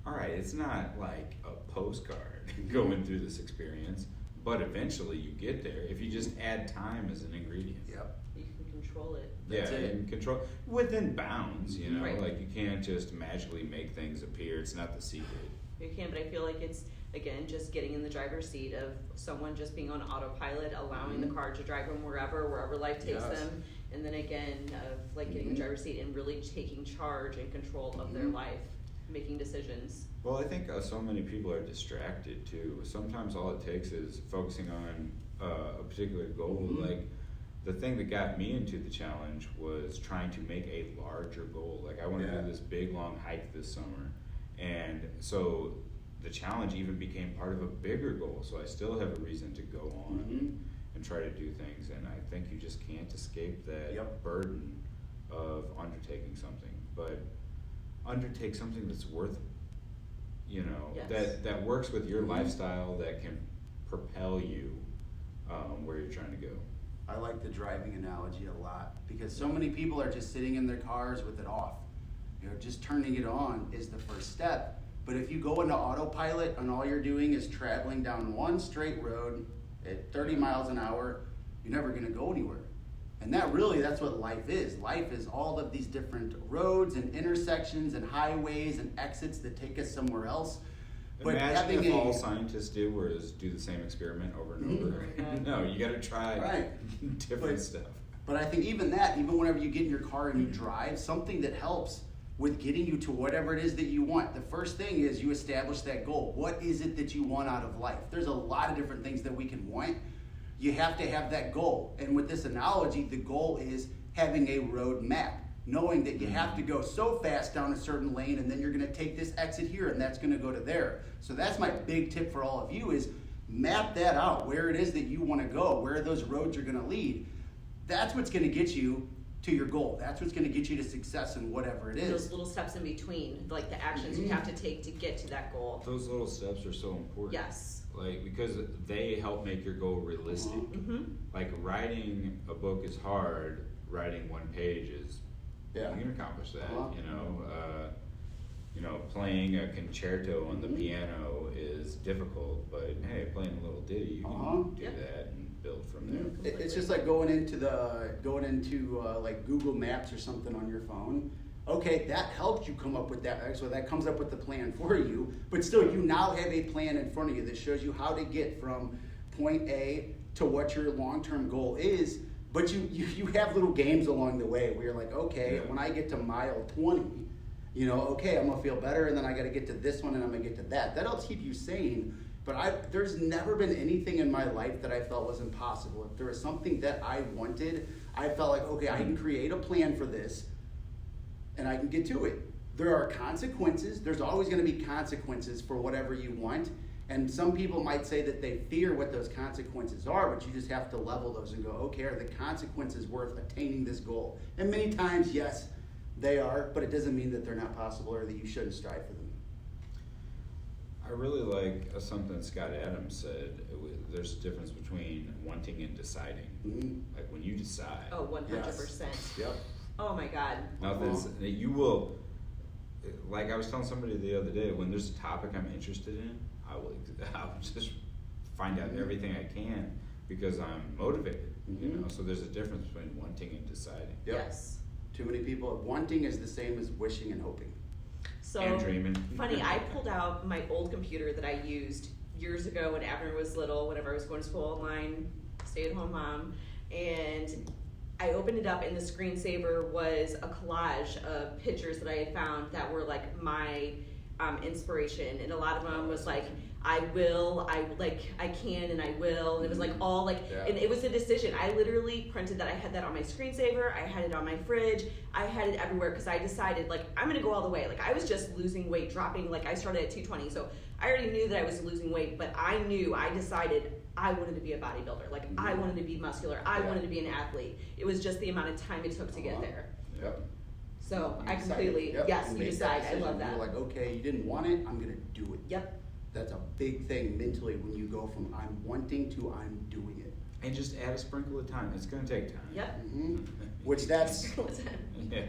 all right, it's not like a postcard going through this experience. But eventually you get there if you just add time as an ingredient. Yep. You can control it. Yeah, and control within bounds, you know, Right. like you can't just magically make things appear. It's not the secret. You can, but I feel like it's, again, just getting in the driver's seat of someone just being on autopilot, allowing the car to drive them wherever life takes them. And then again, of like getting in the driver's seat and really taking charge and control of their life, making decisions. Well, I think so many people are distracted too. Sometimes all it takes is focusing on a particular goal. Like the thing that got me into the challenge was trying to make a larger goal. Like I want to do this big long hike this summer. And so the challenge even became part of a bigger goal. So I still have a reason to go on and try to do things. And I think you just can't escape that burden of undertaking something. But undertake something that's worth, you know, that works with your lifestyle, that can propel you where you're trying to go. I like the driving analogy a lot, because so many people are just sitting in their cars with it off. You know, just turning it on is the first step. But if you go into autopilot and all you're doing is traveling down one straight road at 30 miles an hour, you're never going to go anywhere. And that's what life is. Life is all of these different roads and intersections and highways and exits that take us somewhere else. But imagine if all scientists did was do the same experiment over and over. No, you got to try different stuff. But I think even whenever you get in your car and you drive, something that helps with getting you to whatever it is that you want, the first thing is you establish that goal. What is it that you want out of life? There's a lot of different things that we can want. You have to have that goal. And with this analogy, the goal is having a road map, knowing that you have to go so fast down a certain lane, and then you're going to take this exit here, and that's going to go to there. So that's my big tip for all of you, is map that out, where it is that you want to go, where those roads are going to lead. That's what's going to get you to your goal. That's what's going to get you to success in whatever it is. Those little steps in between, like the actions you have to take to get to that goal. Those little steps are so important. Yes. Like, because they help make your goal realistic. Like, writing a book is hard. Writing one page is, you can accomplish that. You know, playing a concerto on the piano is difficult, but hey, playing a little ditty, you can do that and build from there. It's just like going into like Google Maps or something on your phone. Okay, that helped you come up with that. So that comes up with the plan for you. But still, you now have a plan in front of you that shows you how to get from point A to what your long-term goal is. But you have little games along the way where you're like, okay, when I get to mile 20, you know, okay, I'm going to feel better, and then I got to get to this one, and I'm going to get to that. That helps keep you sane. But there's never been anything in my life that I felt was impossible. If there was something that I wanted, I felt like, okay, I can create a plan for this, and I can get to it. There are consequences. There's always going to be consequences for whatever you want. And some people might say that they fear what those consequences are, but you just have to level those and go, okay, are the consequences worth attaining this goal? And many times, yes, they are, but it doesn't mean that they're not possible or that you shouldn't strive for them. I really like something Scott Adams said. There's a difference between wanting and deciding. Like when you decide. Oh, 100%. Yep. Oh my God. Nothing's, you will, like I was telling somebody the other day, when there's a topic I'm interested in, I'll just find out everything I can because I'm motivated. You know, so there's a difference between wanting and deciding. Yep. Yes. Too many people, wanting is the same as wishing and hoping. So And dreaming. funny, I pulled out my old computer that I used years ago when Abner was little, whenever I was going to school online, stay-at-home mom, and I opened it up and the screensaver was a collage of pictures that I had found that were like my inspiration, and a lot of them was like, I can and I will, and it was like all like, and it was a decision. I literally printed that. I had that on my screensaver, I had it on my fridge, I had it everywhere because I decided like, I'm gonna go all the way. Like I was just losing weight, dropping, like I started at 220, so I already knew that I was losing weight, but I decided I wanted to be a bodybuilder. Like I wanted to be muscular, I wanted to be an athlete. It was just the amount of time it took to get there. Yep. So You I decided. completely, Yep. yes, you made decide. I decision. love that. You're like, okay, you didn't want it, I'm gonna do it. Yep. That's a big thing mentally when you go from I'm wanting to I'm doing it. And just add a sprinkle of time. It's going to take time. Yep. Which that's Yeah.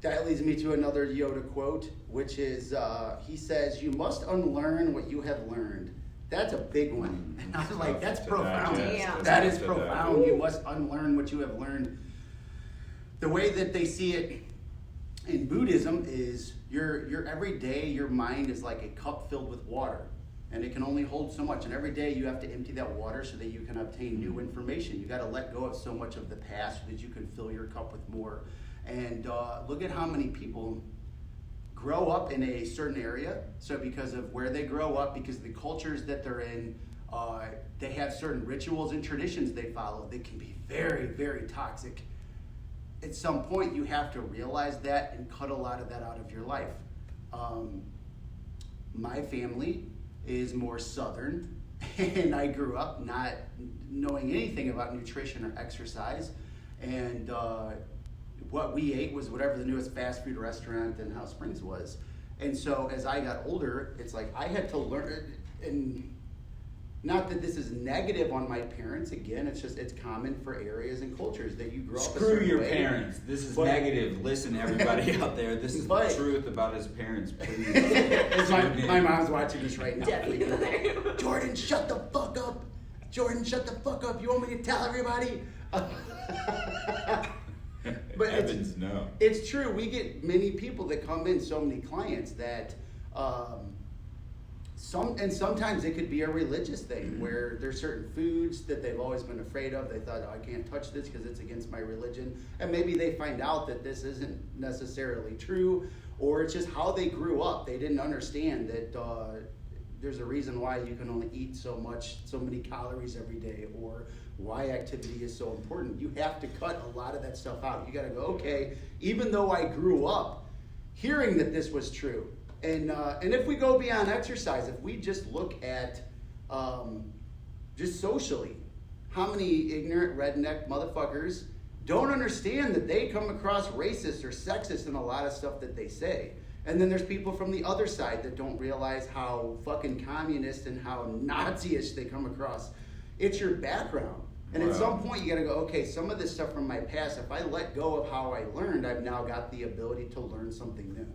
that leads me to another Yoda quote, which is he says, "You must unlearn what you have learned." That's a big one. And I was like, that's profound. Damn. That is profound. You must unlearn what you have learned. The way that they see it in Buddhism is your every day your mind is like a cup filled with water, and it can only hold so much, and every day you have to empty that water so that you can obtain new information. You got to let go of so much of the past so that you can fill your cup with more. And look at how many people grow up in a certain area. So because of where they grow up, because of the cultures that they're in, they have certain rituals and traditions they follow. They can be very, very toxic. At some point, you have to realize that and cut a lot of that out of your life. My family is more Southern, and I grew up not knowing anything about nutrition or exercise, and what we ate was whatever the newest fast food restaurant in House Springs was. And so as I got older, it's like I had to learn, and not that this is negative on my parents, again, it's just, it's common for areas and cultures that you grow up a Screw certain your way. parents. This is But- negative. Listen, everybody out there, this is But- the truth about his parents. Please. It's my mom's watching this right now. Definitely. Jordan, shut the fuck up. Jordan, shut the fuck up. You want me to tell everybody? But Evans, no. It's true. We get many people that come in, so many clients that sometimes it could be a religious thing where there's certain foods that they've always been afraid of. They thought, oh, I can't touch this because it's against my religion. And maybe they find out that this isn't necessarily true, or it's just how they grew up. They didn't understand that there's a reason why you can only eat so many calories every day, or why activity is so important. You have to cut a lot of that stuff out. You got to go, okay, even though I grew up hearing that this was true, and if we go beyond exercise, if we just look at just socially, how many ignorant redneck motherfuckers don't understand that they come across racist or sexist in a lot of stuff that they say. And then there's people from the other side that don't realize how fucking communist and how Nazi-ish they come across. It's your background. And at some point you gotta go, okay, some of this stuff from my past, if I let go of how I learned, I've now got the ability to learn something new.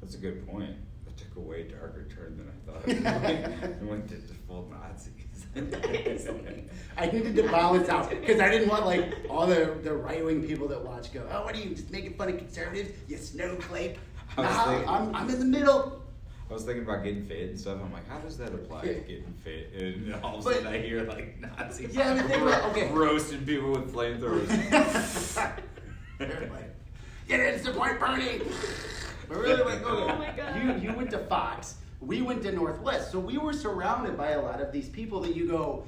That's a good point. That took a way darker turn than I thought it would. It went to full Nazis. I needed to balance out because I didn't want like all the right-wing people that watch go, oh, what are you, just making fun of conservatives, you snowflake? I'm in the middle. I was thinking about getting fit and stuff. I'm like, how does that apply to getting fit? And all of a sudden I hear like Nazis roasting people with flamethrowers. They're like, you didn't support Bernie. But really, like, Oh my God. You went to Fox. We went to Northwest. So we were surrounded by a lot of these people that you go,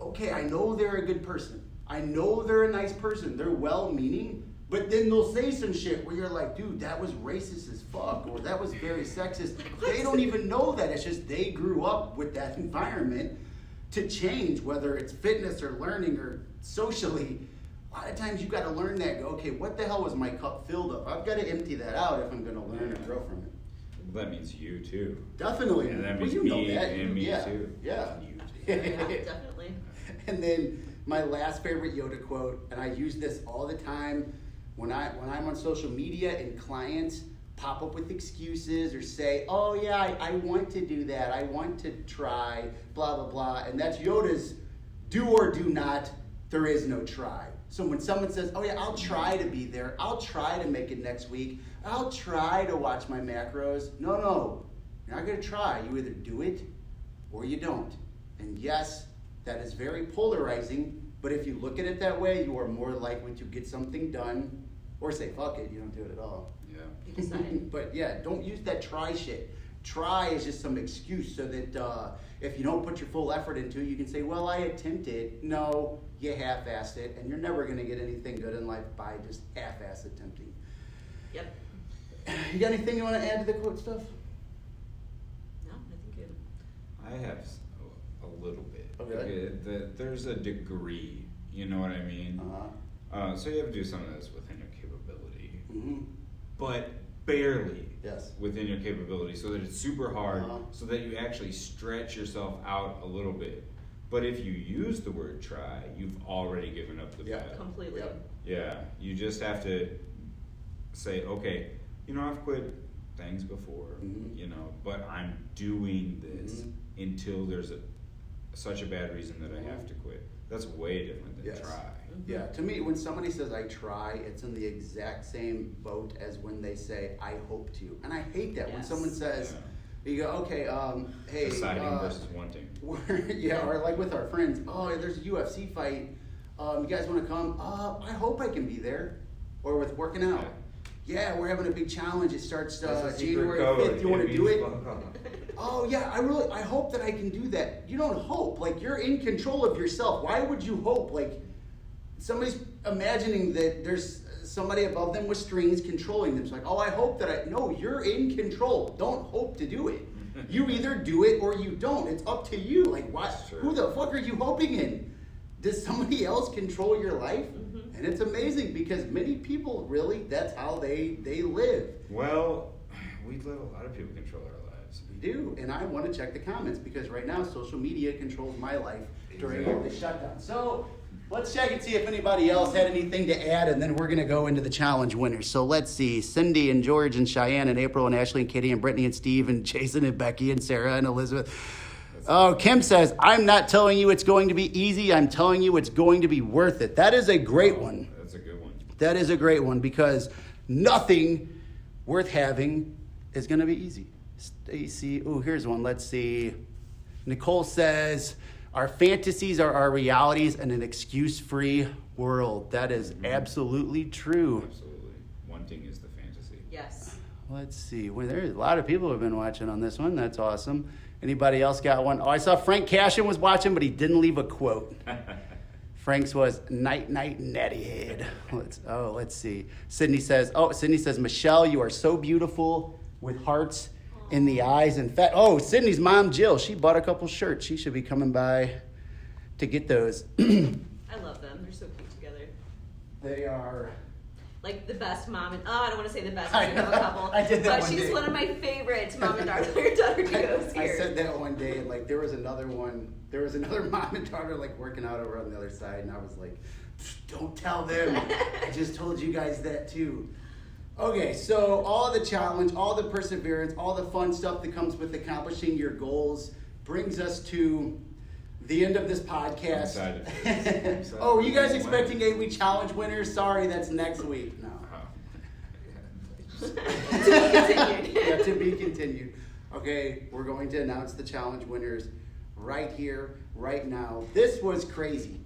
okay, I know they're a good person. I know they're a nice person. They're well-meaning. But then they'll say some shit where you're like, dude, that was racist as fuck, or that was very sexist. They don't even know that. It's just they grew up with that environment. To change, whether it's fitness or learning or socially, a lot of times you got to learn that. Go, okay, what the hell was my cup filled of? I've got to empty that out if I'm going to learn or grow from it. Well, that means you too. Definitely. And that Well, means you know me that. and me Yeah. too. Yeah. You too. Yeah, definitely. And then my last favorite Yoda quote, and I use this all the time when I'm on social media and clients pop up with excuses or say, oh yeah, I want to do that, I want to try, blah, blah, blah. And that's Yoda's do or do not, there is no try. So when someone says, oh yeah, I'll try to be there, I'll try to make it next week, I'll try to watch my macros. No, you're not gonna try. You either do it or you don't. And yes, that is very polarizing, but if you look at it that way, you are more likely to get something done or say, fuck it, you don't do it at all. Yeah. You decide. But yeah, don't use that try shit. Try is just some excuse so that if you don't put your full effort into it, you can say, well, I attempted. No, you half-assed it, and you're never going to get anything good in life by just half-ass attempting. Yep. You got anything you want to add to the quote stuff? No, I think it. I have a little bit. Okay. There's a degree, you know what I mean? Uh-huh. So you have to do some of this within your capability, Mm-hmm. but barely Yes. within your capability, so that it's super hard, Uh-huh. so that you actually stretch yourself out a little bit. But if you use the word try, you've already given up the Yeah. battle. Completely. Yep. Yeah, you just have to say, okay, you know, I've quit things before, Mhm. you know, but I'm doing this Mhm. until there's such a bad reason that I have to quit. That's way different than Yes. try. Yeah, to me, when somebody says I try, it's in the exact same boat as when they say I hope to. And I hate that when Yes. someone says, you go, okay, hey. Deciding versus wanting. Yeah, or like with our friends, oh, there's a UFC fight. You guys want to come? I hope I can be there. Or with working out. Yeah, we're having a big challenge. It starts That's a secret January code. 5th. You want to do it? Fuck off. Oh yeah, I hope that I can do that. You don't hope. Like, you're in control of yourself. Why would you hope? Like, somebody's imagining that there's somebody above them with strings controlling them. It's like, oh, I hope that no, you're in control. Don't hope to do it. You either do it or you don't. It's up to you. Like, what? That's true. Who the fuck are you hoping in? Does somebody else control your life? Mm-hmm. And it's amazing because many people really, that's how they live. Well, we let a lot of people control our lives. We do, and I want to check the comments because right now social media controls my life during the shutdown. So let's check and see if anybody else had anything to add, and then we're going to go into the challenge winners. So let's see. Cindy and George and Cheyenne and April and Ashley and Kitty and Brittany and Steve and Jason and Becky and Sarah and Elizabeth. Oh, Kim says, I'm not telling you it's going to be easy. I'm telling you it's going to be worth it. That is a great one. That's a good one. That is a great one because nothing worth having is going to be easy. Stacy, oh, here's one. Let's see. Nicole says, our fantasies are our realities in an excuse-free world. That is absolutely true. Absolutely. Wanting is the fantasy. Yes. Let's see. Well, there's a lot of people who have been watching on this one. That's awesome. Anybody else got one? Oh, I saw Frank Cashin was watching, but he didn't leave a quote. Frank's was night natty head. Let's see. Sydney says, Michelle, you are so beautiful with hearts in the eyes. In fact, Sydney's mom, Jill, she bought a couple shirts. She should be coming by to get those. I love them. They're so cute together. They are. Like the best mom and I don't want to say the best. I have a couple. I did that but one she's day. one of my favorites, mom and daughter duos I here. said that one day, and like there was another mom and daughter like working out over on the other side, and I was like, don't tell them. I just told you guys that too. Okay, so all the challenge, all the perseverance, all the fun stuff that comes with accomplishing your goals brings us to the end of this podcast. I'm excited. Oh, are you guys expecting 8-week challenge winners? Sorry, that's next week. No. Continued. Yeah, to be continued. Okay, we're going to announce the challenge winners right here, right now. This was crazy.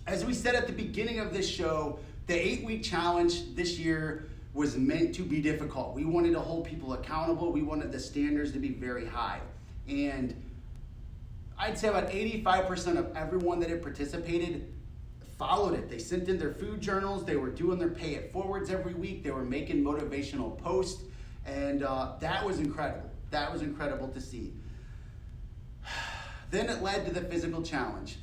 As we said at the beginning of this show, the 8-week challenge this year was meant to be difficult. We wanted to hold people accountable. We wanted the standards to be very high. And I'd say about 85% of everyone that had participated followed it. They sent in their food journals. They were doing their pay it forwards every week. They were making motivational posts. And that was incredible. That was incredible to see. Then it led to the physical challenge.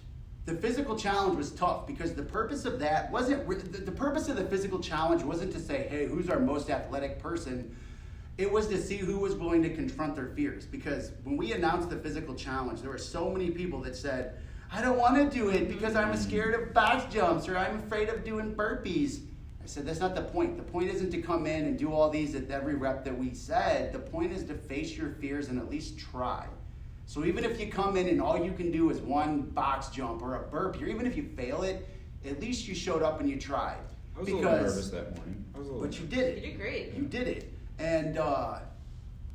The physical challenge was tough because the purpose of that the purpose of the physical challenge wasn't to say, hey, who's our most athletic person? It was to see who was willing to confront their fears. Because when we announced the physical challenge, there were so many people that said, I don't want to do it because I'm scared of box jumps or I'm afraid of doing burpees. I I said, that's not the point. The point isn't to come in and do all these at every rep that we said. The point is to face your fears and at least try. So even if you come in and all you can do is one box jump or a burp, or even if you fail it, at least you showed up and you tried. I was a little nervous that morning. But you did it. You did great. You did it. And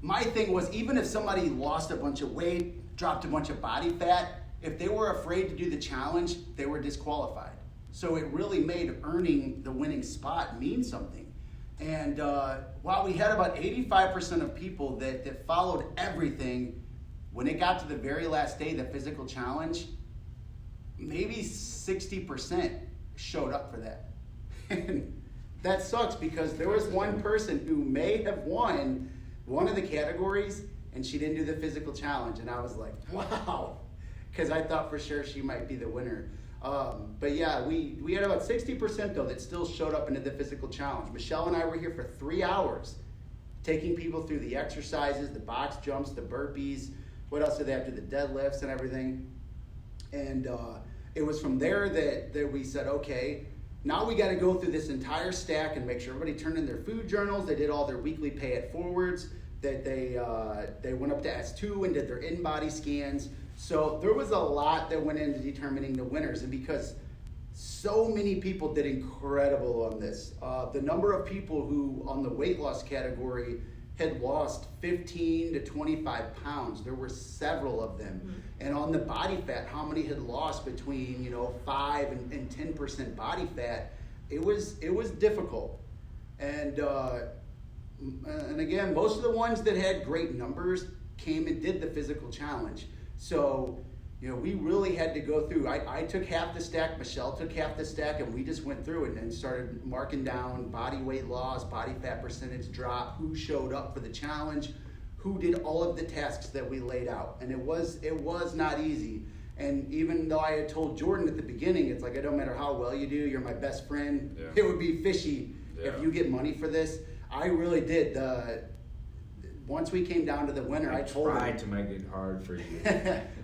my thing was, even if somebody lost a bunch of weight, dropped a bunch of body fat, if they were afraid to do the challenge, they were disqualified. So it really made earning the winning spot mean something. And while we had about 85% of people that followed everything, when it got to the very last day, the physical challenge, maybe 60% showed up for that. And that sucks because there was one person who may have won one of the categories and she didn't do the physical challenge. And I was like, wow, because I thought for sure she might be the winner. But yeah, we had about 60% though that still showed up into the physical challenge. Michelle and I were here for 3 hours, taking people through the exercises, the box jumps, the burpees, what else did they have to do, the deadlifts and everything. And it was from there that we said, okay, now we got to go through this entire stack and make sure everybody turned in their food journals. They did all their weekly pay it forwards, that they went up to S2 and did their in-body scans. So there was a lot that went into determining the winners. And because so many people did incredible on this, the number of people who on the weight loss category had lost 15 to 25 pounds. There were several of them. Mm-hmm. And on the body fat, how many had lost between 5 and 10% body fat? It was difficult. And again, most of the ones that had great numbers came and did the physical challenge. So we really had to go through. I took half the stack, Michelle took half the stack, and we just went through it and started marking down body weight loss, body fat percentage drop, who showed up for the challenge, who did all of the tasks that we laid out. And it was not easy. And even though I had told Jordan at the beginning, it's like, it don't matter how well you do, you're my best friend. Yeah. It would be fishy if you get money for this. I really did. Once we came down to the winner, I told him. I tried to make it hard for you.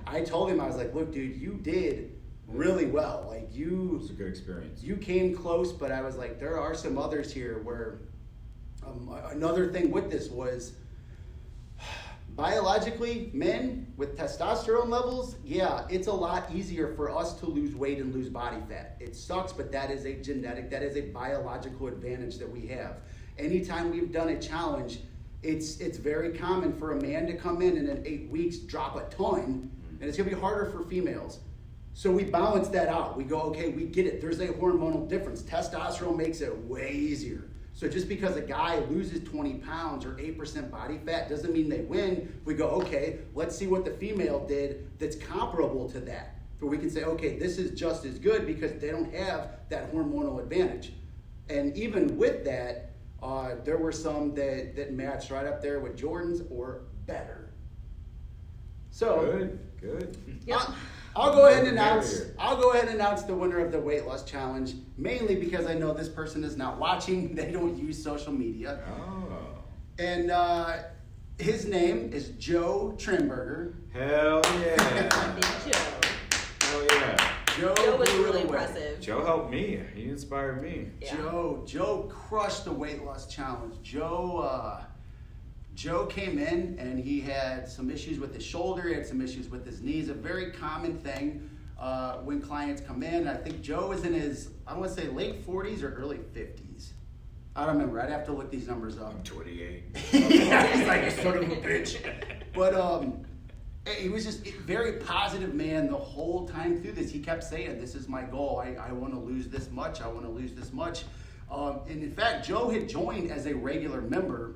I told him, I was like, look, dude, you did really well. Like it was a good experience. You came close, but I was like, there are some others here where another thing with this was biologically, men with testosterone levels, yeah, it's a lot easier for us to lose weight and lose body fat. It sucks, but that is a genetic, that is a biological advantage that we have. Anytime we've done a challenge, it's very common for a man to come in 8 weeks, drop a ton, and it's going to be harder for females. So we balance that out. We go, okay, we get it. There's a hormonal difference. Testosterone makes it way easier. So just because a guy loses 20 pounds or 8% body fat doesn't mean they win. We go, okay, let's see what the female did that's comparable to that. So we can say, okay, this is just as good because they don't have that hormonal advantage. And even with that, there were some that matched right up there with Jordan's or better. So good. Yep. I'll go ahead and announce the winner of the weight loss challenge, mainly because I know this person is not watching. They don't use social media. Oh. And his name is Joe Tramburg. Hell yeah. Big Joe. Hell yeah. Joe was really impressive. Joe helped me. He inspired me. Yeah. Joe crushed the weight loss challenge. Joe came in and he had some issues with his shoulder. He had some issues with his knees. A very common thing when clients come in. I think Joe was in his, I want to say late 40s or early 50s. I don't remember. I'd have to look these numbers up. I'm 28. Yeah, he's like a sort of a bitch. But he was just a very positive man the whole time through this. He kept saying, this is my goal. I want to lose this much. I want to lose this much. And in fact, Joe had joined as a regular member,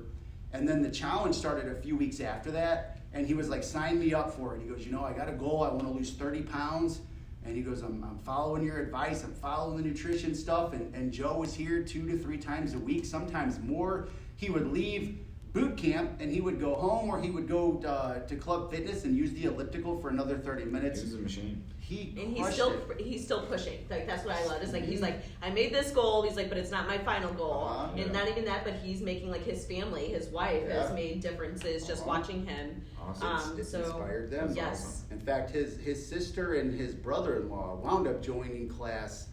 and then the challenge started a few weeks after that, and he was like, sign me up for it. He goes, I got a goal. I want to lose 30 pounds. And he goes, I'm following your advice. I'm following the nutrition stuff. And Joe was here 2 to 3 times a week, sometimes more. He would leave boot camp and he would go home, or he would go to Club Fitness and use the elliptical for another 30 minutes. He was a machine. He's still pushing. Like, that's what I love. It's like he's like, I made this goal. He's like, but it's not my final goal. And not even that, but he's making like his family, his wife has made differences just watching him. Awesome. It's inspired them. Yes. Awesome. In fact, his sister and his brother-in-law wound up joining class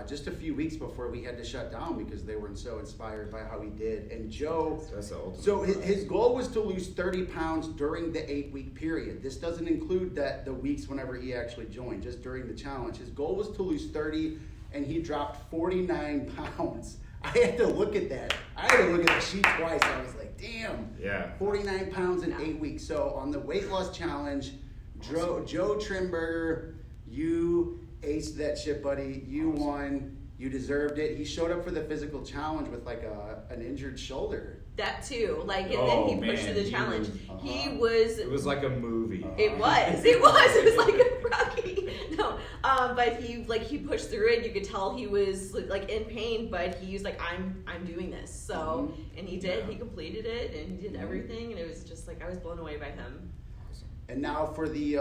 just a few weeks before we had to shut down because they were so inspired by how he did. And Joe, That's the ultimate. so his goal was to lose 30 pounds during the 8-week period. This doesn't include the weeks whenever he actually joined, just during the challenge. His goal was to lose 30, and he dropped 49 pounds. I had to look at that. I had to look at the sheet twice. I was like, damn. Yeah. 49 pounds in 8 weeks. So on the weight loss challenge, Joe Tramburg, you aced that shit, buddy. You won. You deserved it. He showed up for the physical challenge with like an injured shoulder. That too, like, and Oh, then he pushed man, through the he challenge. was- He was. It was like a movie. It was like a Rocky. No, but he pushed through it. You could tell he was like in pain, but he was like, I'm doing this. So, and he did. Yeah. He completed it, and he did everything, and it was just like I was blown away by him. Awesome. And now for the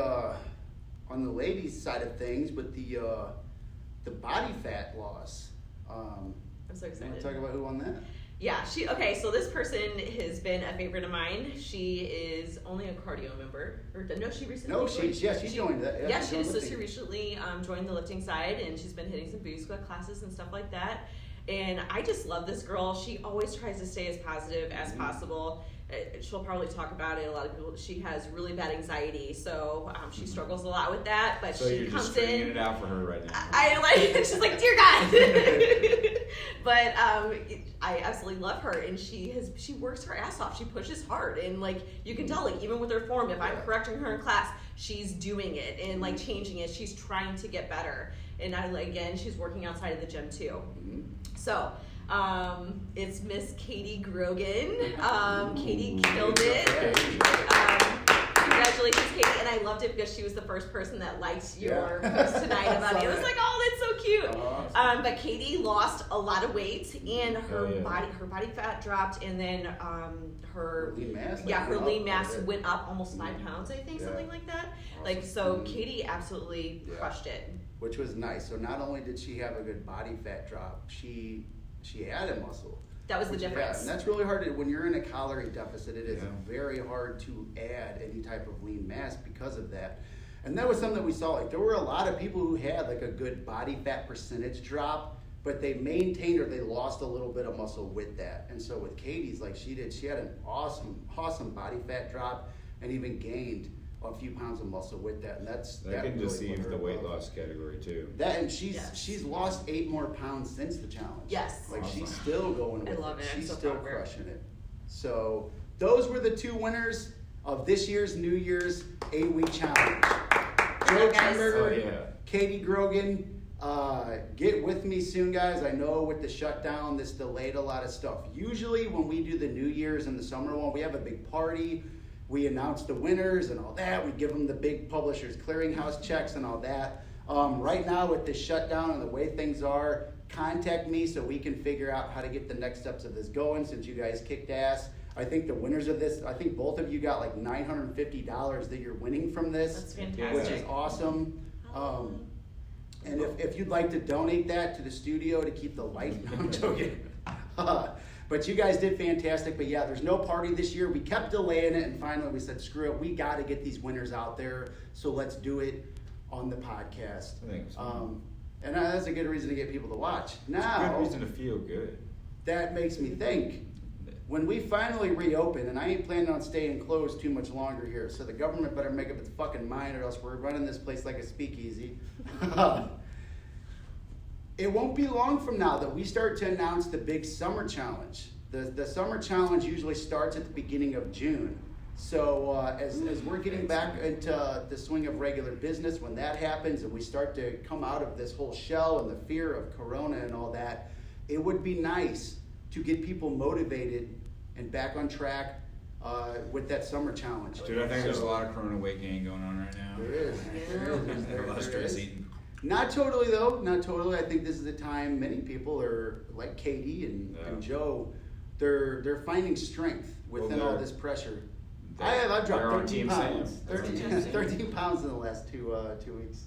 on the ladies' side of things, with the body fat loss. I'm so You want excited. to talk about who won that? Yeah, so this person has been a favorite of mine. She is only a cardio member. She recently No, joined. she joined that. Yeah, she she joined just lifting. she recently joined the lifting side, and she's been hitting some booty squat classes and stuff like that. And I just love this girl. She always tries to stay as positive as possible. She'll probably talk about it. A lot of people. She has really bad anxiety, so she struggles a lot with that. But So she you're comes just stringing in. it out for her right now. I like. She's like, dear God. But I absolutely love her, and she works her ass off. She pushes hard, and like you can tell, like even with her form, if I'm correcting her in class, she's doing it and like changing it. She's trying to get better, and again, she's working outside of the gym too. So. It's Miss Katie Grogan. Katie killed it. Congratulations, Katie. And I loved it because she was the first person that liked your post tonight about it. It was like, oh, that's so cute. Awesome. But Katie lost a lot of weight, and her Oh, yeah. body fat dropped, and then her lean mass. her went lean up mass a bit. went up almost 5 pounds, I think, Yeah. something like that. Like, so Katie absolutely crushed it. Which was nice. So not only did she have a good body fat drop, she added muscle. That was the difference. Yeah, and that's really hard when you're in a calorie deficit. It is Yeah. very hard to add any type of lean mass because of that. And that was something that we saw. Like there were a lot of people who had like a good body fat percentage drop, but they maintained or they lost a little bit of muscle with that. And so with Katie's, like she had an awesome body fat drop and even gained a few pounds of muscle with that. And that That can really deceive put her the weight above. loss category too. That and she's Yes. lost 8 more pounds since the challenge. Yes. Like she's Awesome. still going with I love it. I'm She's so still proud of her. crushing it. So those were the 2 winners of this year's New Year's 8-week challenge. Joe guys. Tramburg, Oh, yeah. Katie Grogan. Get with me soon, guys. I know with the shutdown, this delayed a lot of stuff. Usually when we do the New Year's and the summer one, we have a big party. We announce the winners and all that. We give them the big Publishers Clearinghouse checks and all that. Right now with the shutdown and the way things are, contact me so we can figure out how to get the next steps of this going since you guys kicked ass. I think the winners of this, I think both of you got like $950 that you're winning from this. That's Which fantastic. is awesome. And if you'd like to donate that to the studio to keep the light, no, I'm joking. But you guys did fantastic. But yeah, there's no party this year. We kept delaying it, and finally we said, screw it. We got to get these winners out there. So let's do it on the podcast. I think so. And that's a good reason to get people to watch. It's a Now, good reason to feel good. that makes me think. When we finally reopen, and I ain't planning on staying closed too much longer here, so the government better make up its fucking mind or else we're running this place like a speakeasy. It won't be long from now that we start to announce the big summer challenge. The summer challenge usually starts at the beginning of June. So as we're getting back into the swing of regular business, when that happens and we start to come out of this whole shell and the fear of Corona and all that, it would be nice to get people motivated and back on track with that summer challenge. Dude, I think there's a lot of Corona weight gain going on right now. There is. A lot of stress eating. Not totally though. Not totally. I think this is the time many people are like Katie and Joe. They're finding strength within all this pressure. I've they're on dropped 13 Team pounds. Sam. 13 pounds in the last two weeks.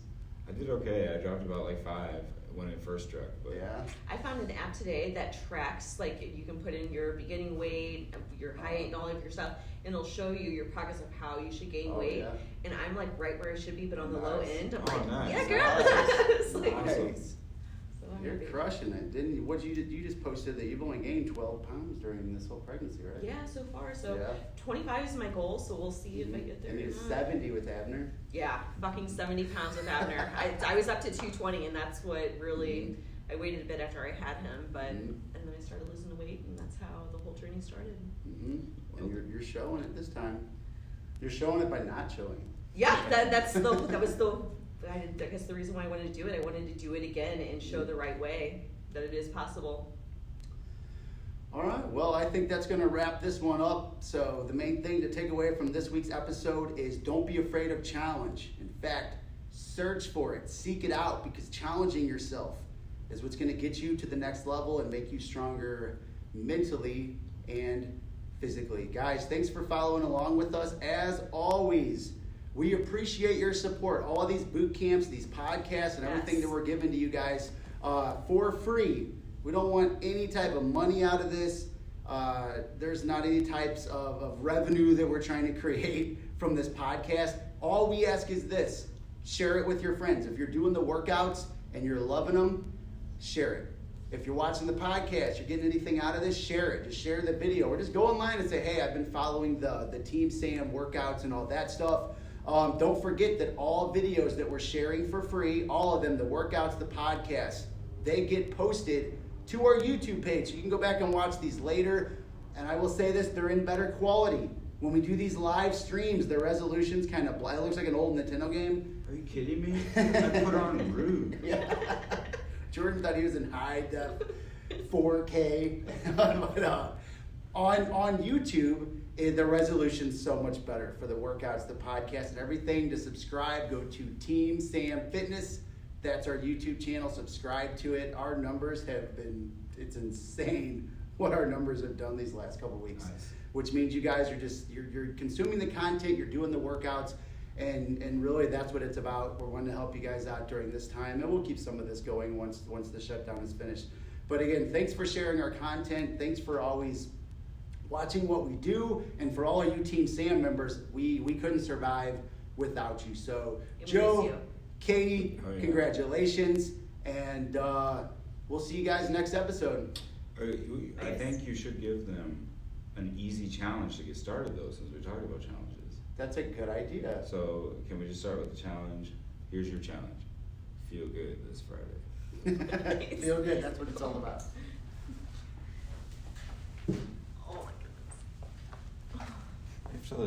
I did okay. I dropped about like 5 when it first struck. But Yeah. I found an app today that tracks, like you can put in your beginning weight, your height, and all of your stuff, and it'll show you your progress of how you should gain weight. Yeah. And I'm like right where I should be, but on the low Nice. end. I'm Oh, like, nice. yeah, girl. It's like, Nice. so You're baby. crushing it, didn't you? What you just posted that you've only gained 12 pounds during this whole pregnancy, right? Yeah, so far. So Yeah. 25 is my goal, so we'll see if I get there. And you're 70 with Abner. Yeah, fucking 70 pounds with Abner. I was up to 220, and that's what really, I waited a bit after I had him, but, and then I started losing the weight, and that's how the whole journey started. And you're showing it this time. You're showing it by not showing. Yeah, that was I guess the reason why I wanted to do it. I wanted to do it again and show the right way that it is possible. All right, well, I think that's going to wrap this one up. So the main thing to take away from this week's episode is don't be afraid of challenge. In fact, search for it, seek it out, because challenging yourself is what's going to get you to the next level and make you stronger mentally and physically. Guys, thanks for following along with us. As always, we appreciate your support. All of these boot camps, these podcasts, and everything that we're giving to you guys for free. We don't want any type of money out of this. There's not any types of revenue that we're trying to create from this podcast. All we ask is this: share it with your friends. If you're doing the workouts and you're loving them, share it. If you're watching the podcast, you're getting anything out of this, share it. Just share the video. Or just go online and say, hey, I've been following the Teamsam workouts and all that stuff. Don't forget that all videos that we're sharing for free, all of them, the workouts, the podcasts, they get posted to our YouTube page. So you can go back and watch these later. And I will say this, they're in better quality. When we do these live streams, the resolution's kind of it looks like an old Nintendo game. Are you kidding me? I put on rude. Yeah. Jordan thought he was in high def 4K. But on YouTube, the resolution's so much better for the workouts, the podcast, and everything. To subscribe, go to Team Sam Fitness. That's our YouTube channel. Subscribe to it. Our numbers have been, it's insane what our numbers have done these last couple weeks. Nice. Which means you guys are you're consuming the content, you're doing the workouts, and really that's what it's about. We're wanting to help you guys out during this time, and we'll keep some of this going once the shutdown is finished. But again, thanks for sharing our content. Thanks for always watching what we do, and for all of you Team Sam members, we couldn't survive without you. So Joe, Katie, congratulations, and we'll see you guys next episode. I think you should give them an easy challenge to get started, though, since we're talking about challenges. That's a good idea. So can we just start with the challenge? Here's your challenge. Feel good this Friday. Feel good, that's what it's all about. Oh my goodness. If so, then